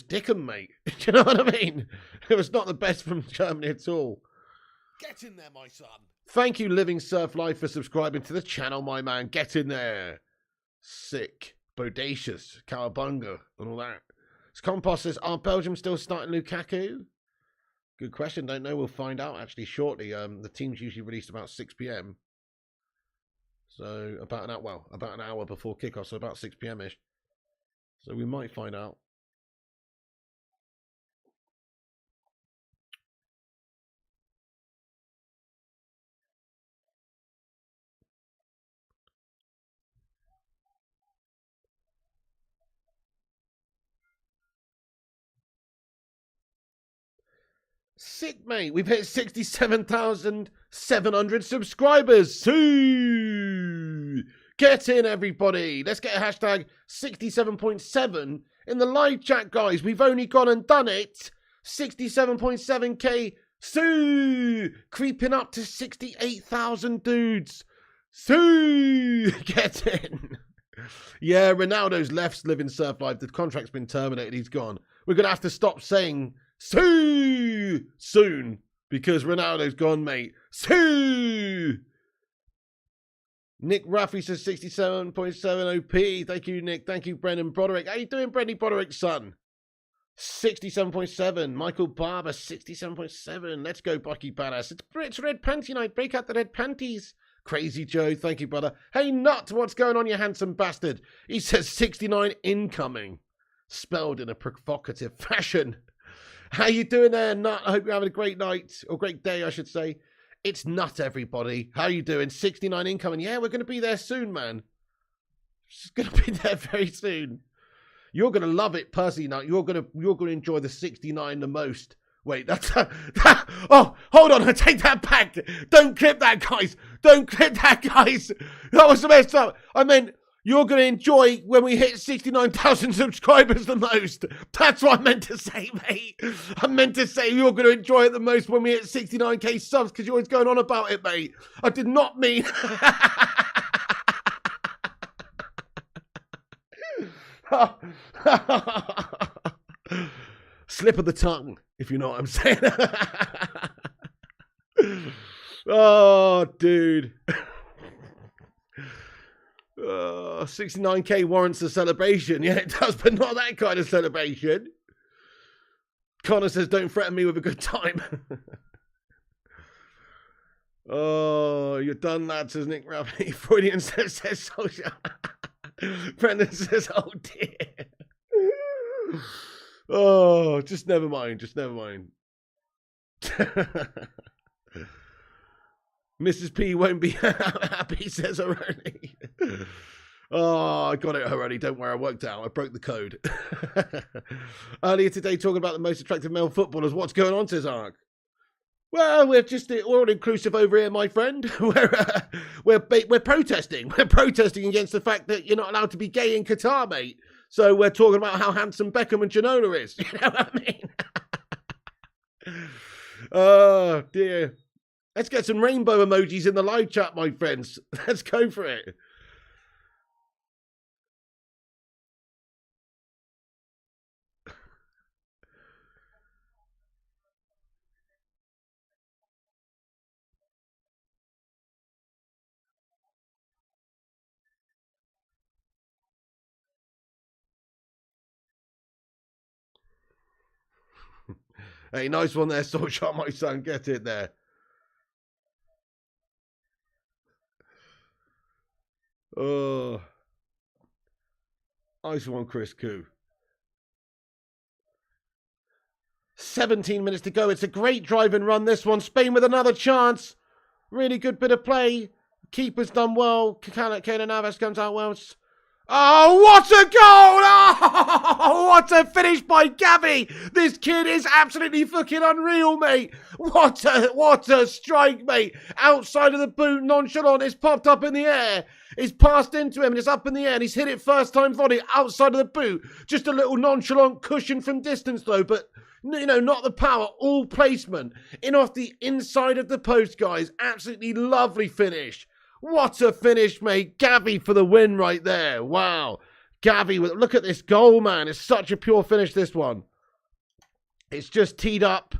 dick them, mate. Do you know what I mean? It was not the best from Germany at all. Get in there, my son. Thank you, Living Surf Life, for subscribing to the channel, my man. Get in there. Sick. Bodacious. Cowabunga. And all that. Compost says, are Belgium still starting Lukaku? Good question. Don't know. We'll find out actually shortly. The team's usually released about 6 p.m. So about an hour before kickoff. So about 6 p.m.-ish. So we might find out. Sick, mate. We've hit 67,700 subscribers. Soo! Get in, everybody. Let's get a hashtag 67.7 in the live chat, guys. We've only gone and done it. 67.7k. Soo! Creeping up to 68,000 dudes. Soo! Get in. Yeah, Ronaldo's left Living Surf Life. The contract's been terminated. He's gone. We're going to have to stop saying Soo soon because Ronaldo's gone, mate. Soo! Nick Ruffy says 67.7 OP. Thank you, Nick. Thank you, Brendan Broderick. How you doing, Brendan Broderick's son? 67.7. Michael Barber, 67.7. Let's go, Bucky Badass. It's Red Panty Night. Break out the red panties. Crazy Joe, thank you, brother. Hey, Nut, what's going on, you handsome bastard? He says 69 incoming. Spelled in a provocative fashion. How you doing there, Nut? I hope you're having a great night, or great day, I should say. It's Nut, everybody. How you doing? 69 incoming. Yeah, we're going to be there soon, man. It's going to be there very soon. You're going to love it, personally, Nut. You're going to enjoy the 69 the most. Wait, oh, hold on, I take that back. Don't clip that, guys. Don't clip that, guys. That was messed up. I meant you're going to enjoy when we hit 69,000 subscribers the most. That's what I meant to say, mate. I meant to say you're going to enjoy it the most when we hit 69k subs because you're always going on about it, mate. I did not mean... Slip of the tongue, if you know what I'm saying. Oh, dude. 69k warrants a celebration. Yeah, it does, but not that kind of celebration. Connor says, don't threaten me with a good time. Oh, you're done, lad, says Nick Rabbit. Freudian says social. Brendan says, oh, dear. Oh, just never mind. Just never mind. Mrs. P won't be happy, says Haroni. Oh, I got it, Haroni. Don't worry, I worked out. I broke the code. Earlier today, talking about the most attractive male footballers. What's going on, says Ark? Well, we're all inclusive over here, my friend. We're protesting. We're protesting against the fact that you're not allowed to be gay in Qatar, mate. So we're talking about how handsome Beckham and Ginola is. You know what I mean? Oh, dear. Let's get some rainbow emojis in the live chat, my friends. Let's go for it. Hey, nice one there, Sword Shot, my son. Get it there. Oh. Nice one, Chris Koo. 17 minutes to go. It's a great drive and run, this one. Spain with another chance. Really good bit of play. Keeper's done well. Keylor Navas comes out well. Oh, what a goal! Oh, what a finish by Gavi! This kid is absolutely fucking unreal, mate. What a strike, mate. Outside of the boot, nonchalant. It's popped up in the air. It's passed into him and it's up in the air and he's hit it first time volley outside of the boot. Just a little nonchalant cushion from distance though, but you know, not the power, all placement. In off the inside of the post, guys. Absolutely lovely finish. What a finish, mate. Gavi for the win right there. Wow. Gavi, look at this goal, man. It's such a pure finish, this one. It's just teed up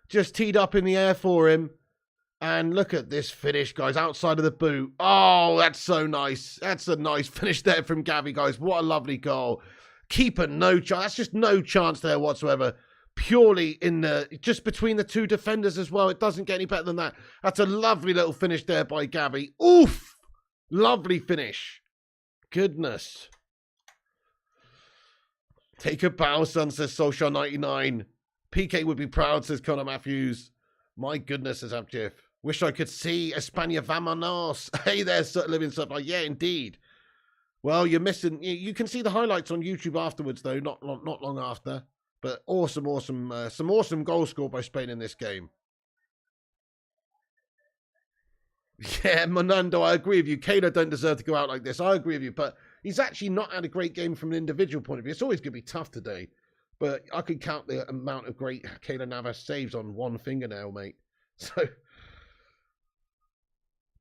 in the air for him. And look at this finish, guys, outside of the boot. Oh, that's so nice. That's a nice finish there from Gavi, guys. What a lovely goal. Keeper, no chance. That's just no chance there whatsoever. Purely just between the two defenders as well. It doesn't get any better than that. That's a lovely little finish there by Gavi. Oof! Lovely finish. Goodness. Take a bow, son, says Solskjaer99. PK would be proud, says Connor Matthews. My goodness, says Abjif. Wish I could see España Vámonos. Hey there, living stuff. Like, yeah, indeed. Well, you're missing. You can see the highlights on YouTube afterwards, though. Not long after. But awesome, some awesome goals scored by Spain in this game. Yeah, Monando, I agree with you. Kayla don't deserve to go out like this. I agree with you, but he's actually not had a great game from an individual point of view. It's always going to be tough today, but I could count the amount of great Kayla Navas saves on one fingernail, mate. So,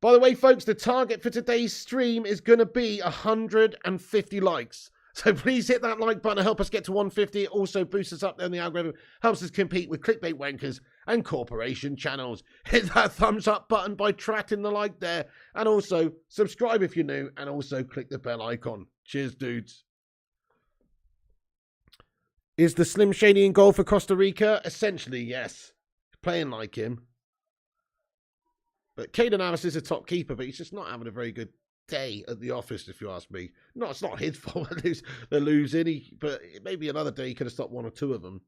by the way, folks, the target for today's stream is going to be 150 likes. So please hit that like button to help us get to 150. It also boosts us up there in the algorithm, helps us compete with clickbait wankers and corporation channels. Hit that thumbs up button by tracking the like there. And also subscribe if you're new, and also click the bell icon. Cheers, dudes. Is the Slim Shady in goal for Costa Rica? Essentially, yes. Playing like him. But Caden Harris is a top keeper, but he's just not having a very good day at the office, if you ask me. No, it's not his fault. They're losing, but maybe another day he could have stopped one or two of them.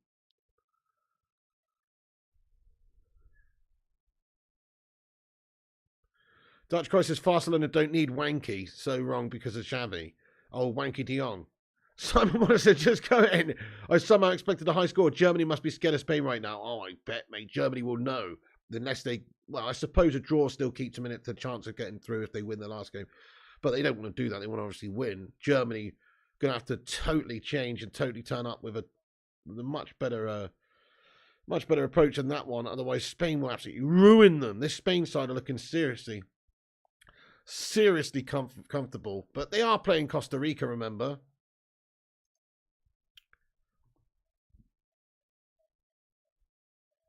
Dutch Cross says Barcelona don't need Wanky. So wrong because of Xavi. Oh, Wanky de Jong. Simon Morrison just go in. I somehow expected a high score. Germany must be scared of Spain right now. Oh, I bet, mate. Germany will know. Unless they, well, I suppose a draw still keeps them in it, the chance of getting through if they win the last game. But they don't want to do that. They want to obviously win. Germany going to have to totally change and totally turn up with a much better approach than that one. Otherwise, Spain will absolutely ruin them. This Spain side are looking seriously comfortable. But they are playing Costa Rica, remember.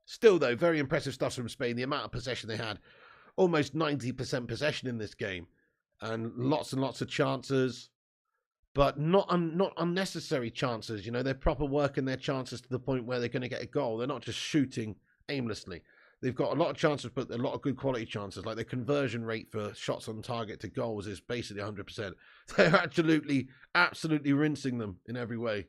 Still, though, very impressive stuff from Spain. The amount of possession they had, almost 90% possession in this game. And lots of chances, but not unnecessary chances. You know, they're proper working their chances to the point where they're going to get a goal. They're not just shooting aimlessly. They've got a lot of chances, but a lot of good quality chances. Like their conversion rate for shots on target to goals is basically 100%. They're absolutely rinsing them in every way.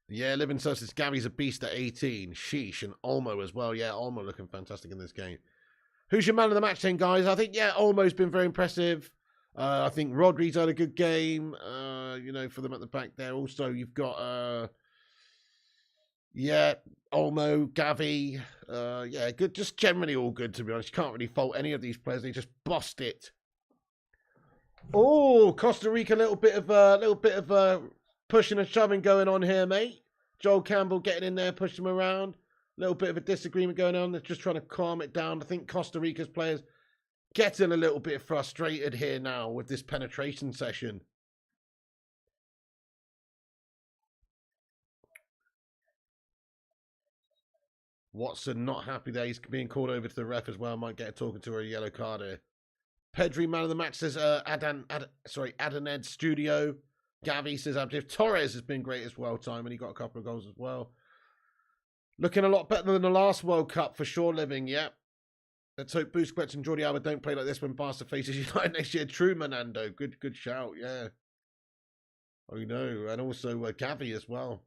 Yeah, Living says Gavi's a beast at 18. Sheesh, and Olmo as well. Yeah, Olmo looking fantastic in this game. Who's your man of the match then, guys? I think, yeah, Olmo's been very impressive. I think Rodri's had a good game, you know, for them at the back there. Also, you've got, yeah, Olmo, Gavi. Yeah, good. Just generally all good, to be honest. You can't really fault any of these players. They just bossed it. Oh, Costa Rica, a little bit of pushing and shoving going on here, mate. Joel Campbell getting in there, pushing him around. A little bit of a disagreement going on. They're just trying to calm it down. I think Costa Rica's players getting a little bit frustrated here now with this penetration session. Watson not happy there. He's being called over to the ref as well. Might get a talking to a yellow card here. Pedri, man of the match, says Adaned Studio. Gavi says Abdiv. Torres has been great as well, time, and he got a couple of goals as well. Looking a lot better than the last World Cup for sure, Living, yeah. Let's hope Busquets and Jordi Alba don't play like this when Barca faces United next year. True, Manando. Good shout, yeah. Oh, no. And also Gavi as well.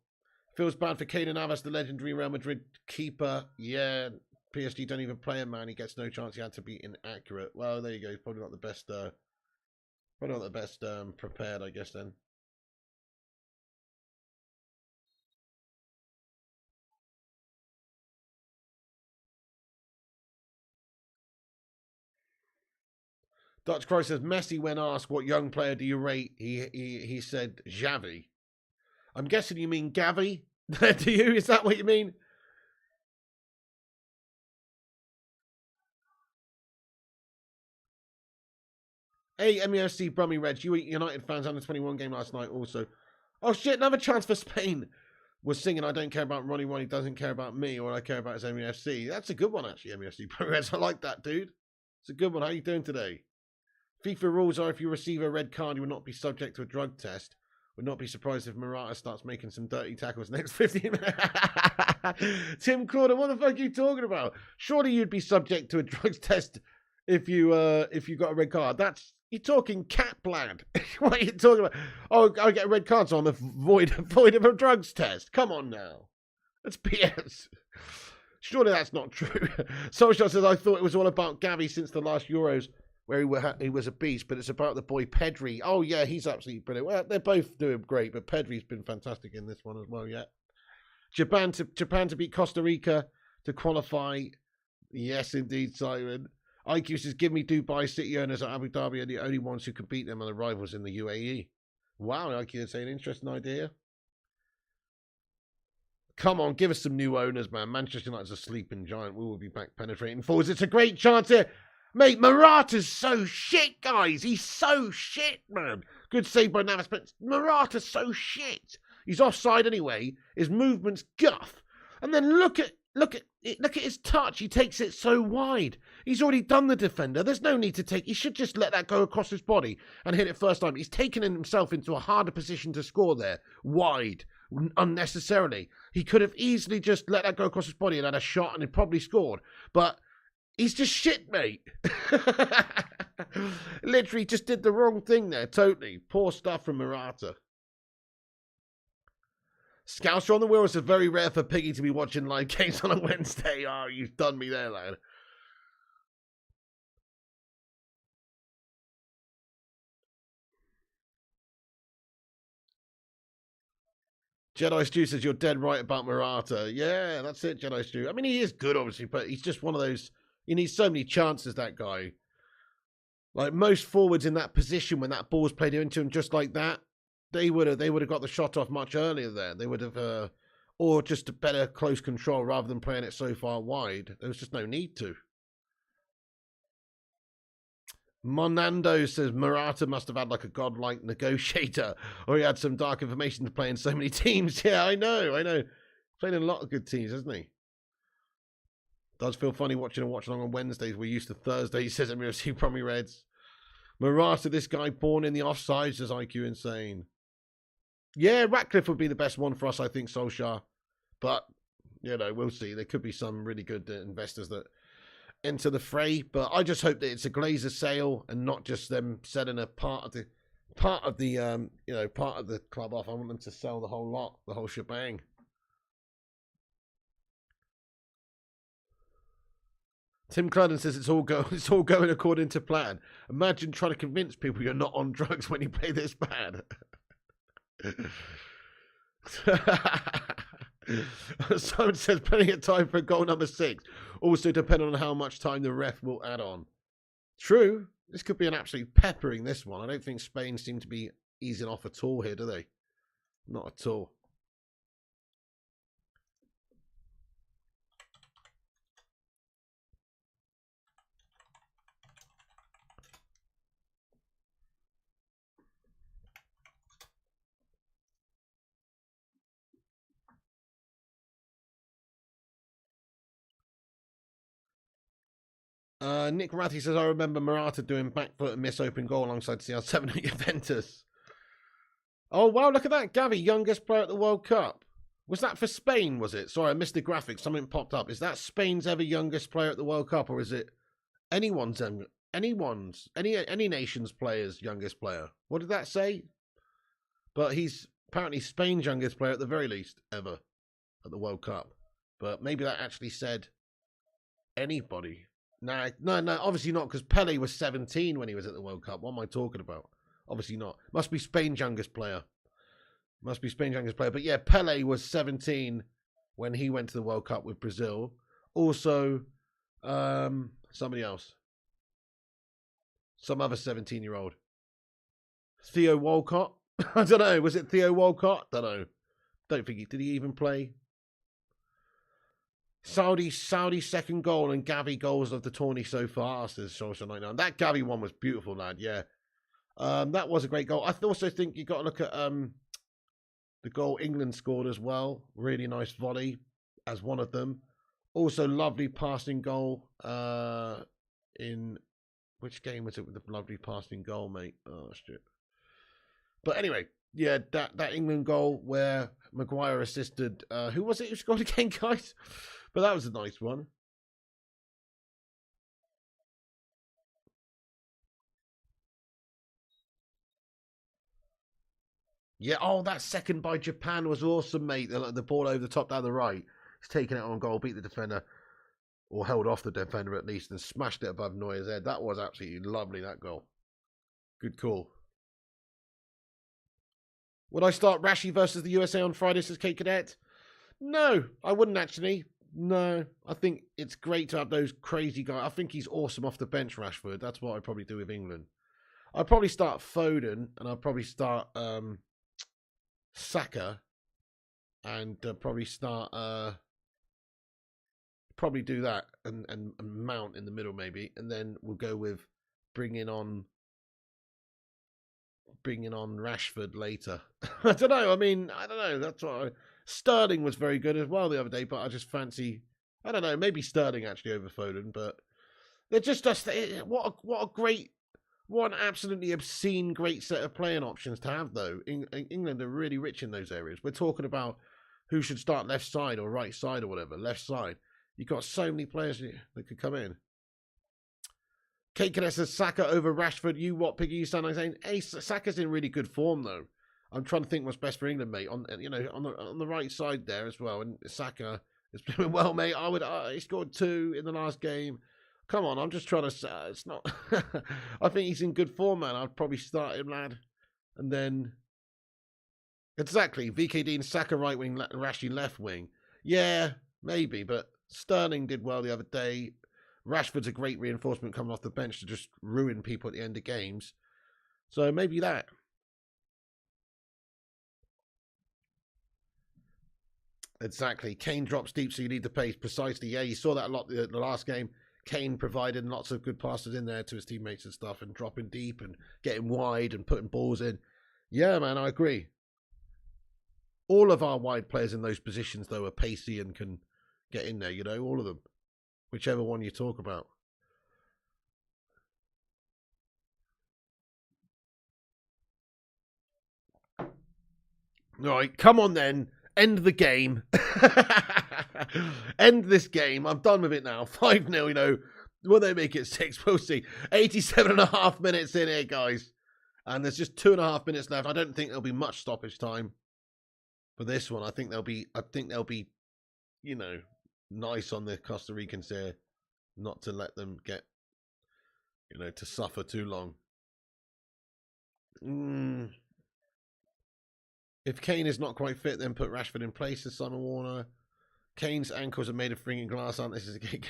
Feels bad for Caden Navas, the legendary Real Madrid keeper. Yeah, PSG don't even play him, man. He gets no chance. He had to be inaccurate. Well, there you go. He's probably not the best, prepared, I guess, then. Dutch Croy says, Messi, when asked what young player do you rate, he said Xavi. I'm guessing you mean Gavi? Do you? Is that what you mean? Hey, MEFC Brummy Reds, you United fans under 21 game last night also. Oh shit, another chance for Spain. Was singing I don't care about Ronnie doesn't care about me, or I care about his MEFC. That's a good one, actually, MEFC Brummy Reds. I like that, dude. It's a good one. How you doing today? FIFA rules are if you receive a red card, you will not be subject to a drug test. Would not be surprised if Morata starts making some dirty tackles next 15 minutes. Tim Crawder, what the fuck are you talking about? Surely you'd be subject to a drugs test if you got a red card. You're talking cat lad. What are you talking about? Oh, I get a red card, so I'm void of a drugs test. Come on now. That's BS. Surely that's not true. Solskjaer says, I thought it was all about Gavi since the last Euros. where he was a beast, but it's about the boy Pedri. Oh, yeah, he's absolutely brilliant. Well, they're both doing great, but Pedri's been fantastic in this one as well, yeah. Japan to beat Costa Rica to qualify. Yes, indeed, Simon. IQ says, give me Dubai City owners at Abu Dhabi are the only ones who can beat them are the rivals in the UAE. Wow, IQ is an interesting idea. Come on, give us some new owners, man. Manchester United's a sleeping giant. We will be back penetrating forwards. It's a great chance here. Mate, Morata's so shit, guys. He's so shit, man. Good save by Navas, but Morata's so shit. He's offside anyway. His movement's guff. And then look at his touch. He takes it so wide. He's already done the defender. There's no need to take. He should just let that go across his body and hit it first time. He's taken himself into a harder position to score there, wide, unnecessarily. He could have easily just let that go across his body and had a shot and he probably scored. But he's just shit, mate. Literally just did the wrong thing there, totally. Poor stuff from Morata. Scouser on the wheels is very rare for Piggy to be watching live games on a Wednesday. Oh, you've done me there, lad. Jedi Stew says you're dead right about Morata. Yeah, that's it, Jedi Stew. I mean, he is good, obviously, but he's just one of those. He needs so many chances, that guy. Like most forwards in that position, when that ball's played into him just like that, they would have got the shot off much earlier there. They would have, or just a better close control rather than playing it so far wide. There was just no need to. Monando says Morata must have had like a godlike negotiator, or he had some dark information to play in so many teams. Yeah, I know. Played in a lot of good teams, hasn't he? Does feel funny watching a watch along on Wednesdays. We're used to Thursday. He says at MFC Bromley Reds. Morata, this guy born in the offsides, says IQ Insane. Yeah, Ratcliffe would be the best one for us, I think, Solskjaer. But, you know, we'll see. There could be some really good investors that enter the fray. But I just hope that it's a Glazer sale and not just them selling a part of the club off. I want them to sell the whole lot, the whole shebang. Tim Cludden says it's all going according to plan. Imagine trying to convince people you're not on drugs when you play this bad. Simon says plenty of time for goal number 6. Also depending on how much time the ref will add on. True. This could be an absolute peppering, this one. I don't think Spain seem to be easing off at all here, do they? Not at all. Nick Ratty says, I remember Morata doing back foot and miss open goal alongside CR7 at Juventus. Oh, wow, look at that. Gavi, youngest player at the World Cup. Was that for Spain, was it? Sorry, I missed the graphic. Something popped up. Is that Spain's ever youngest player at the World Cup, or is it any nation's player's youngest player? What did that say? But he's apparently Spain's youngest player at the very least ever at the World Cup. But maybe that actually said anybody. No, obviously not, because Pele was 17 when he was at the World Cup. What am I talking about? Obviously not. Must be Spain's youngest player. But yeah, Pele was 17 when he went to the World Cup with Brazil. Also, somebody else. Some other 17-year-old. Theo Walcott? I don't know. Was it Theo Walcott? Don't know. Don't think did he even play? Saudi second goal and Gavi goals of the tourney so far, says Social 99. That Gavi one was beautiful, lad, yeah. That was a great goal. I also think you got to look at the goal England scored as well. Really nice volley as one of them. Also lovely passing goal in which game was it with the lovely passing goal, mate? Oh shit. But anyway, yeah, that England goal where Maguire assisted who was it who scored again, guys? But that was a nice one. Yeah, oh, that second by Japan was awesome, mate. The ball over the top down the right. He's taking it on goal, beat the defender. or held off the defender at least and smashed it above Neuer's head. That was absolutely lovely, that goal. Good call. Would I start Rashi versus the USA on Friday, says Kate Cadet? No, I wouldn't actually. No, I think it's great to have those crazy guys. I think he's awesome off the bench, Rashford. That's what I'd probably do with England. I'd probably start Foden, and I'd probably start Saka, and probably start... probably do that, and Mount in the middle maybe, and then we'll go with bringing on Rashford later. I don't know. I mean, I don't know. That's what Sterling was very good as well the other day, but I just fancy, I don't know, maybe Sterling actually over Foden, but they're just what an absolutely obscene great set of playing options to have though. England are really rich in those areas. We're talking about who should start left side or right side or whatever. Left side. You've got so many players that could come in. Kate Cadet says Saka over Rashford. You what, Piggy? You sound like saying, hey, Saka's in really good form though. I'm trying to think what's best for England, mate. On the right side there as well. And Saka is doing well, mate. He scored 2 in the last game. Come on, I'm just trying to. It's not. I think he's in good form, man. I'd probably start him, lad, and then exactly VKD and Saka right wing, Rashi left wing. Yeah, maybe, but Sterling did well the other day. Rashford's a great reinforcement coming off the bench to just ruin people at the end of games. So maybe that. Exactly. Kane drops deep, so you need the pace. Precisely. Yeah, you saw that a lot the last game. Kane provided lots of good passes in there to his teammates and stuff, and dropping deep and getting wide and putting balls in. Yeah, man, I agree. All of our wide players in those positions, though, are pacey and can get in there, you know, all of them. Whichever one you talk about. Right, come on then. End the game. End this game. I'm done with it now. 5-0, you know. Will they make it 6? We'll see. 87.5 minutes in here, guys. And there's just 2.5 minutes left. I don't think there'll be much stoppage time for this one. I think they'll be, you know, nice on the Costa Ricans here. Not to let them get, you know, to suffer too long. If Kane is not quite fit, then put Rashford in place as Simon Warner. Kane's ankles are made of frigging glass, aren't they? This is a gig.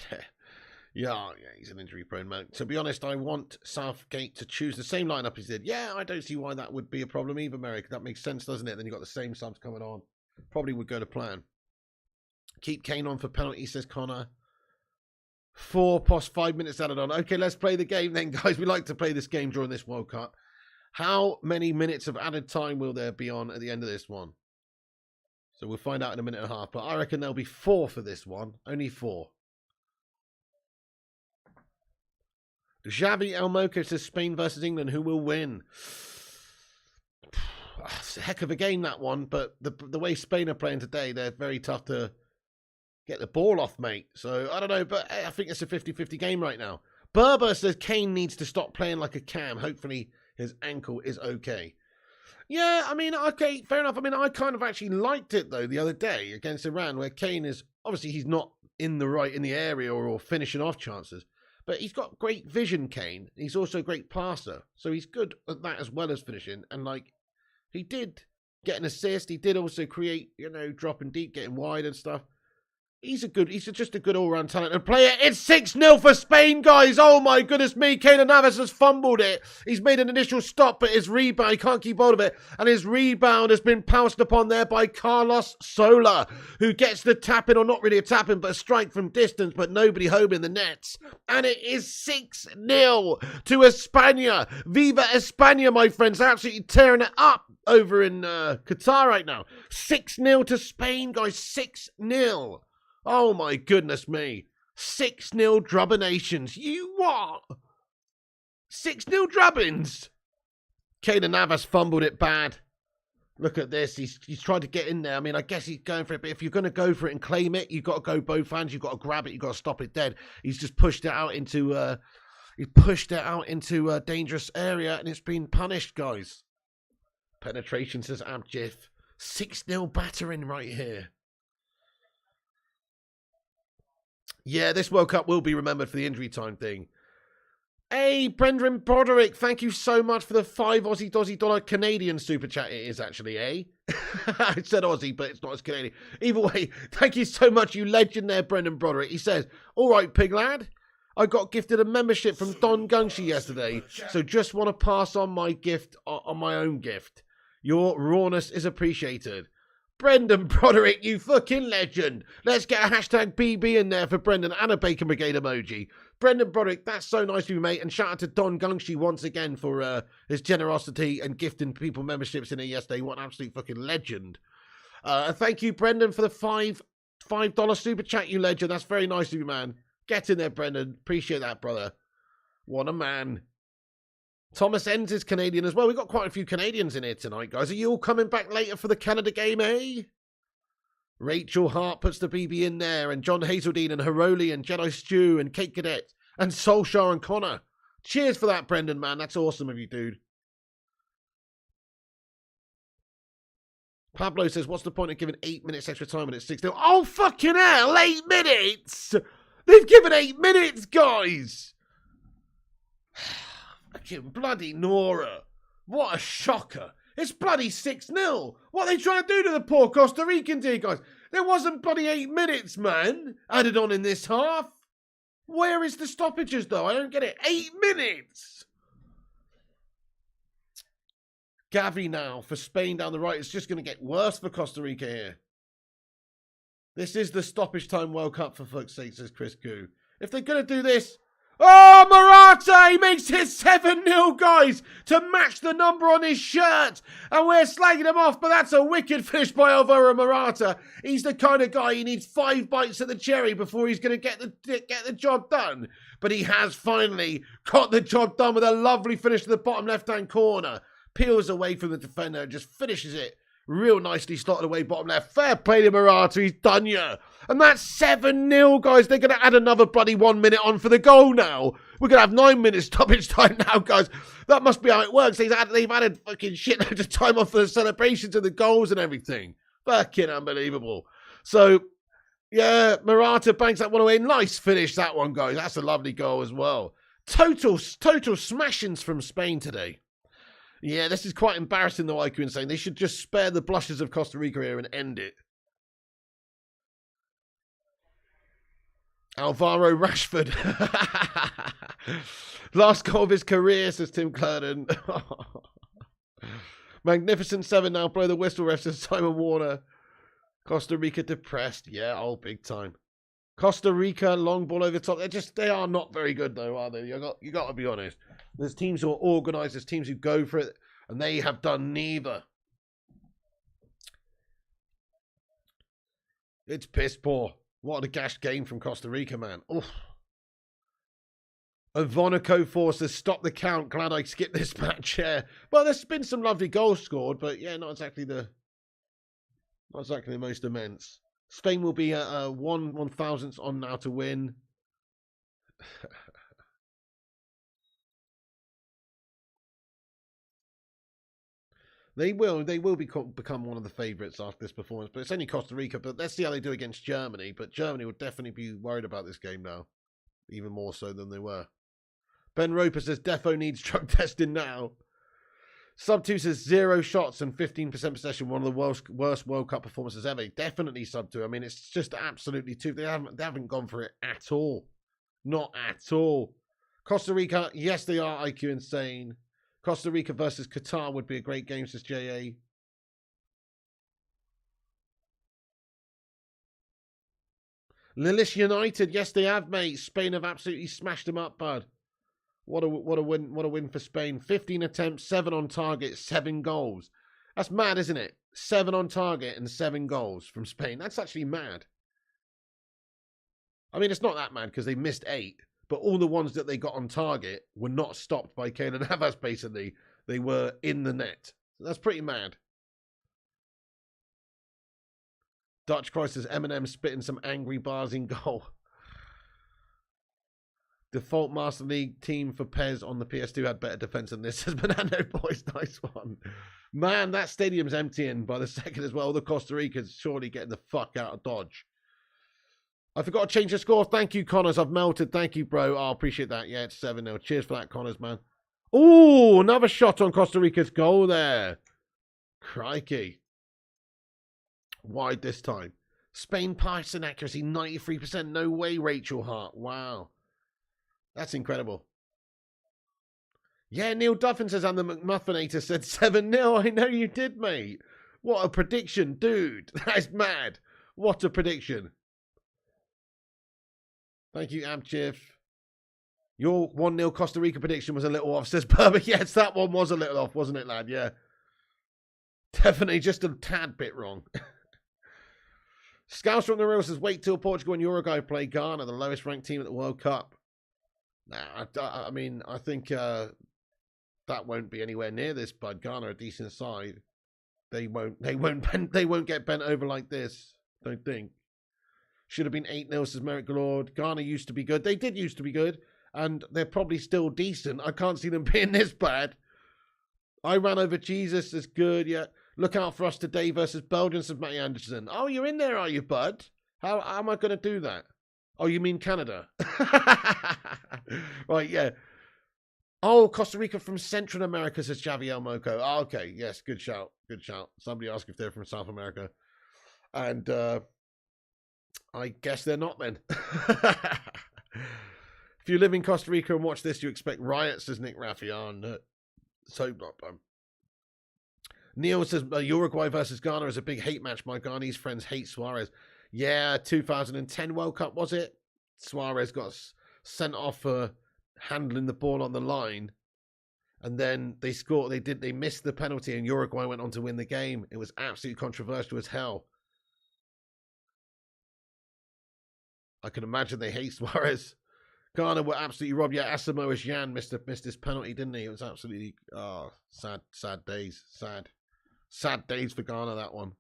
Yeah, he's an injury-prone man. To be honest, I want Southgate to choose the same lineup as he did. Yeah, I don't see why that would be a problem either, Merrick. That makes sense, doesn't it? Then you've got the same subs coming on. Probably would go to plan. Keep Kane on for penalty, says Connor. 4 + 5 minutes added on. Okay, let's play the game then, guys. We like to play this game during this World Cup. How many minutes of added time will there be on at the end of this one? So we'll find out in a minute and a half. But I reckon there'll be 4 for this one. Only 4. Xavi Elmoco says Spain versus England. Who will win? It's a heck of a game, that one. But the way Spain are playing today, they're very tough to get the ball off, mate. So I don't know. But I think it's a 50-50 game right now. Berber says Kane needs to stop playing like a cam. Hopefully his ankle is okay. Yeah, I mean, okay, fair enough. I mean, I kind of actually liked it, though, the other day against Iran, where Kane is, obviously, he's not in the area or finishing off chances, but he's got great vision, Kane. He's also a great passer, so he's good at that as well as finishing, and, like, he did get an assist. He did also create, you know, dropping deep, getting wide and stuff. He's just a good all-round talented player. It's 6-0 for Spain, guys. Oh, my goodness me. Keylor Navas has fumbled it. He's made an initial stop, but his rebound, he can't keep hold of it. And his rebound has been pounced upon there by Carlos Sola, who gets the tap-in, or not really a tap-in, but a strike from distance, but nobody home in the nets. And it is 6-0 to España. Viva España, my friends. Absolutely tearing it up over in Qatar right now. 6-0 to Spain, guys. 6-0. Oh, my goodness me. 6-0 Drubbinations. You what? 6-0 Drubbins. Keylor Navas fumbled it bad. Look at this. He's tried to get in there. I mean, I guess he's going for it. But if you're going to go for it and claim it, you've got to go both hands. You've got to grab it. You've got to stop it dead. He's just pushed it out into a dangerous area, and it's been punished, guys. Penetration, says Abjif. 6-0 battering right here. Yeah, this World Cup will be remembered for the injury time thing. Hey, Brendan Broderick, thank you so much for the $5 Canadian super chat. It is actually, eh? I said Aussie, but it's not as Canadian. Either way, thank you so much, you legend there, Brendan Broderick. He says, all right, pig lad, I got gifted a membership from Don Gunshi yesterday, so just want to pass on my gift, on my own gift. Your rawness is appreciated. Brendan Broderick, you fucking legend. Let's get a hashtag BB in there for Brendan and a Bacon Brigade emoji. Brendan Broderick, that's so nice of you, mate. And shout out to Don Gungshi once again for his generosity and gifting people memberships in here yesterday. What an absolute fucking legend. Thank you, Brendan, for the $5 super chat, you legend. That's very nice of you, man. Get in there, Brendan. Appreciate that, brother. What a man. Thomas Enns is Canadian as well. We've got quite a few Canadians in here tonight, guys. Are you all coming back later for the Canada game, eh? Rachel Hart puts the BB in there, and John Hazeldine and Haroli and Jedi Stew and Kate Cadet and Solskjaer and Connor. Cheers for that, Brendan, man. That's awesome of you, dude. Pablo says, what's the point of giving 8 minutes extra time when it's 6-0? Oh, fucking hell, 8 minutes! They've given 8 minutes, guys! Fucking bloody Nora. What a shocker. It's bloody 6-0. What are they trying to do to the poor Costa Ricans here, guys? There wasn't bloody 8 minutes, man, added on in this half. Where is the stoppages, though? I don't get it. 8 minutes. Gavi now for Spain down the right. It's just going to get worse for Costa Rica here. This is the stoppage time World Cup, for fuck's sake, says Chris Koo. If they're going to do this... Oh, Morata! He makes it 7-0, guys, to match the number on his shirt. And we're slagging him off, but that's a wicked finish by Alvaro Morata. He's the kind of guy who needs 5 bites at the cherry before he's going to get the job done. But he has finally got the job done with a lovely finish to the bottom left-hand corner. Peels away from the defender and just finishes it. Real nicely slotted away bottom left. Fair play to Morata. He's done ya. And that's 7-0, guys. They're going to add another bloody 1 minute on for the goal now. We're going to have 9 minutes stoppage time now, guys. That must be how it works. They've added fucking shitloads of time off for the celebrations and the goals and everything. Fucking unbelievable. So, yeah, Morata banks that one away. Nice finish, that one, guys. That's a lovely goal as well. Total smashings from Spain today. Yeah, this is quite embarrassing, though, IQ and saying they should just spare the blushes of Costa Rica here and end it. Alvaro Rashford. Last goal of his career, says Tim Clerden. Magnificent 7 now. Blow the whistle, ref, says Simon Warner. Costa Rica depressed. Yeah, oh, big time. Costa Rica, long ball over the top. They are not very good, though, are they? You got to be honest. There's teams who are organised, there's teams who go for it, and they have done neither. It's piss poor. What a gashed game from Costa Rica, man. Oof. Ivonico forces stop the count. Glad I skipped this match. Yeah. Well, there's been some lovely goals scored, but yeah, not exactly the most immense. Spain will be 1/1000th on now to win. They will become one of the favourites after this performance, but it's only Costa Rica. But let's see how they do against Germany. But Germany will definitely be worried about this game now, even more so than they were. Ben Roper says Defo needs drug testing now. Sub 2 says 0 shots and 15% possession, one of the worst World Cup performances ever. Definitely Sub 2. I mean, it's just absolutely too. They haven't gone for it at all. Not at all. Costa Rica, yes, they are IQ insane. Costa Rica versus Qatar would be a great game, says JA. Lillis United, yes, they have, mate. Spain have absolutely smashed them up, bud. What a win! What a win for Spain. 15 attempts, 7 on target, 7 goals. That's mad, isn't it? 7 on target and 7 goals from Spain. That's actually mad. I mean, it's not that mad because they missed 8. But all the ones that they got on target were not stopped by Keylor Navas, basically. They were in the net. So that's pretty mad. Dutch Christ says Eminem spitting some angry bars in goal. Default Master League team for Pez on the PS2 had better defense than this, says Banano Boys. Nice one. Man, that stadium's emptying by the second as well. The Costa Ricans surely getting the fuck out of Dodge. I forgot to change the score. Thank you, Connors. I've melted. Thank you, bro. I appreciate that. Yeah, it's 7-0. Cheers for that, Connors, man. Ooh, another shot on Costa Rica's goal there. Crikey. Wide this time. Spain passing accuracy, 93%. No way, Rachel Hart. Wow. That's incredible. Yeah, Neil Duffin says, and the McMuffinator said 7-0. I know you did, mate. What a prediction, dude. That is mad. What a prediction. Thank you, Amchiff. Your 1-0 Costa Rica prediction was a little off, says Berber. Yes, that one was a little off, wasn't it, lad? Yeah. Definitely just a tad bit wrong. Scouts from the Real says, wait till Portugal and Uruguay play Ghana, the lowest ranked team at the World Cup. Nah, I mean, I think that won't be anywhere near this, but Ghana are a decent side. They won't get bent over like this, don't think. Should have been 8-0, says Merrick Lord. Ghana used to be good. They did used to be good, and they're probably still decent. I can't see them being this bad. I ran over Jesus is good, yeah. Look out for us today versus Belgium, says Matty Anderson. Oh, you're in there, are you, bud? How am I going to do that? Oh, you mean Canada? Right, yeah. Oh, Costa Rica from Central America, says Javier Moco. Oh, okay, yes, good shout. Good shout. Somebody asked if they're from South America. And I guess they're not then. If you live in Costa Rica and watch this, you expect riots, says Nick Raffi. Oh, no. So not. Neil says Uruguay versus Ghana is a big hate match. My Ghanese friends hate Suarez. Yeah, 2010 World Cup, was it? Suarez got sent off for handling the ball on the line. And then they scored. They missed the penalty, and Uruguay went on to win the game. It was absolutely controversial as hell. I can imagine they hate Suarez. Ghana were absolutely robbed. Yeah, Asamoah Gyan missed his penalty, didn't he? It was absolutely sad days. Sad days for Ghana, that one.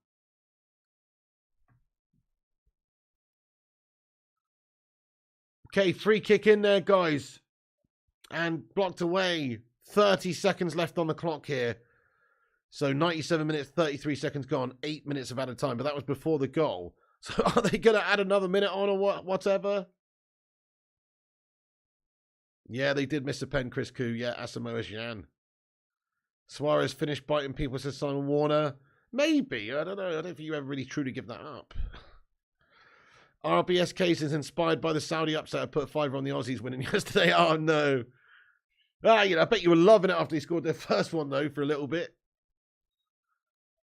Okay, free kick in there, guys. And blocked away. 30 seconds left on the clock here. So 97 minutes, 33 seconds gone. 8 minutes of added time, but that was before the goal. So are they going to add another minute on or whatever? Yeah, they did miss a pen, Chris Koo. Yeah, Asamoah Gyan. Suarez finished biting people, says Simon Warner. Maybe. I don't know. I don't think you ever really truly give that up. RBS case is inspired by the Saudi upset. I put a fiver on the Aussies winning yesterday. Oh, no. I bet you were loving it after they scored their first one, though, for a little bit.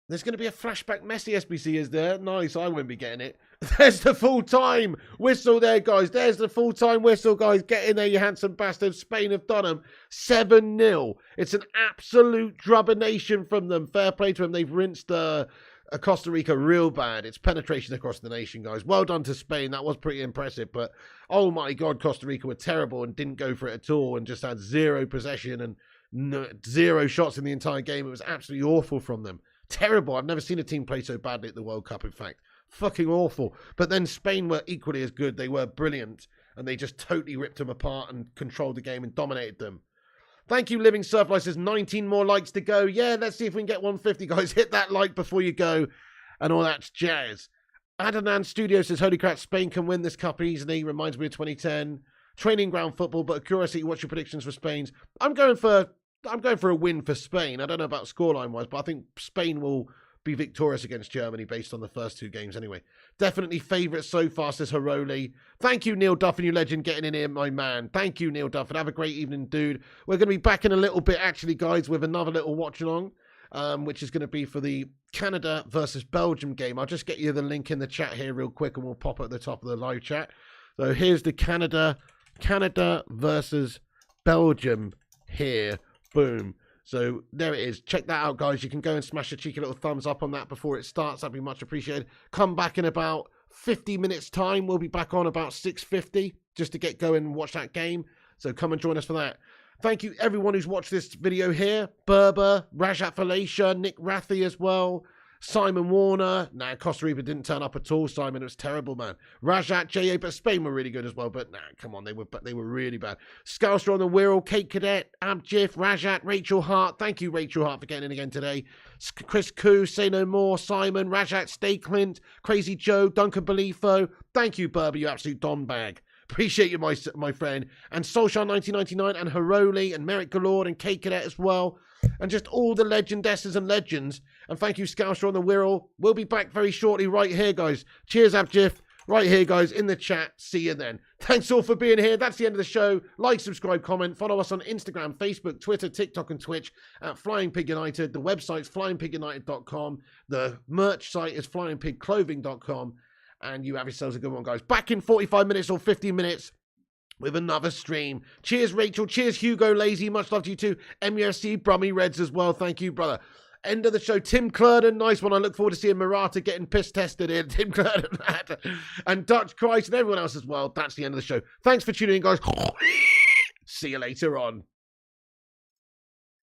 There's going to be a flashback Messi SBC, is there? Nice, I won't be getting it. There's the full-time whistle there, guys. There's the full-time whistle, guys. Get in there, you handsome bastards. Spain have done them. 7-0. It's an absolute drubbination from them. Fair play to them. They've rinsed Costa Rica real bad. It's penetration across the nation, guys. Well done to Spain. That was pretty impressive. But, oh my God, Costa Rica were terrible and didn't go for it at all and just had zero possession and zero shots in the entire game. It was absolutely awful from them. Terrible. I've never seen a team play so badly at the World Cup, in fact. Fucking awful. But then Spain were equally as good. They were brilliant. And they just totally ripped them apart and controlled the game and dominated them. Thank you, Living Surflight says 19 more likes to go. Yeah, let's see if we can get 150, guys. Hit that like before you go. And all that jazz. Adnan Studio says, holy crap, Spain can win this cup easily. Reminds me of 2010. Training ground football, but curiosity, what's your predictions for Spain's? I'm going for a win for Spain. I don't know about scoreline-wise, but I think Spain will be victorious against Germany based on the first two games anyway. Definitely favourites so far, says Haroli. Thank you, Neil Duffin, you legend, getting in here, my man. Thank you, Neil Duffin. Have a great evening, dude. We're going to be back in a little bit, actually, guys, with another little watch-along, which is going to be for the Canada versus Belgium game. I'll just get you the link in the chat here real quick, and we'll pop it at the top of the live chat. So here's the Canada versus Belgium here. Boom. So there it is. Check that out, guys. You can go and smash a cheeky little thumbs up on that before it starts. That'd be much appreciated. Come back in about 50 minutes time. We'll be back on about 6:50 just to get going and watch that game. So come and join us for that. Thank you everyone who's watched this video here. Berber, Rajat Falacia, Nick Rathy as well. Simon Warner. Nah, Costa Rica didn't turn up at all, Simon. It was terrible, man. Rajat, J.A., but Spain were really good as well. But nah, come on, they were really bad. Scousler on the Wirral, Kate Cadet, Abjif, Rajat, Rachel Hart. Thank you, Rachel Hart, for getting in again today. Chris Koo, Say No More, Simon, Rajat, Stay Clint, Crazy Joe, Duncan Belifo. Thank you, Burber, you absolute Don bag. Appreciate you, my friend. And Solskjaer 1999 and Haroli and Merrick Galord and Kate Cadet as well. And just all the legendesses and legends. And thank you, Scouser on the Wirral. We'll be back very shortly right here, guys. Cheers, Abjif. Right here, guys, in the chat. See you then. Thanks all for being here. That's the end of the show. Like, subscribe, comment. Follow us on Instagram, Facebook, Twitter, TikTok, and Twitch at Flying Pig United. The website's flyingpigunited.com. The merch site is flyingpigclothing.com. And you have yourselves a good one, guys. Back in 45 minutes or 50 minutes with another stream. Cheers, Rachel. Cheers, Hugo Lazy. Much love to you too. MUFC, Brummy Reds as well. Thank you, brother. End of the show. Tim Clurden. Nice one. I look forward to seeing Murata getting piss tested in. Tim Clurden. And Dutch Christ and everyone else as well. That's the end of the show. Thanks for tuning in, guys. See you later on.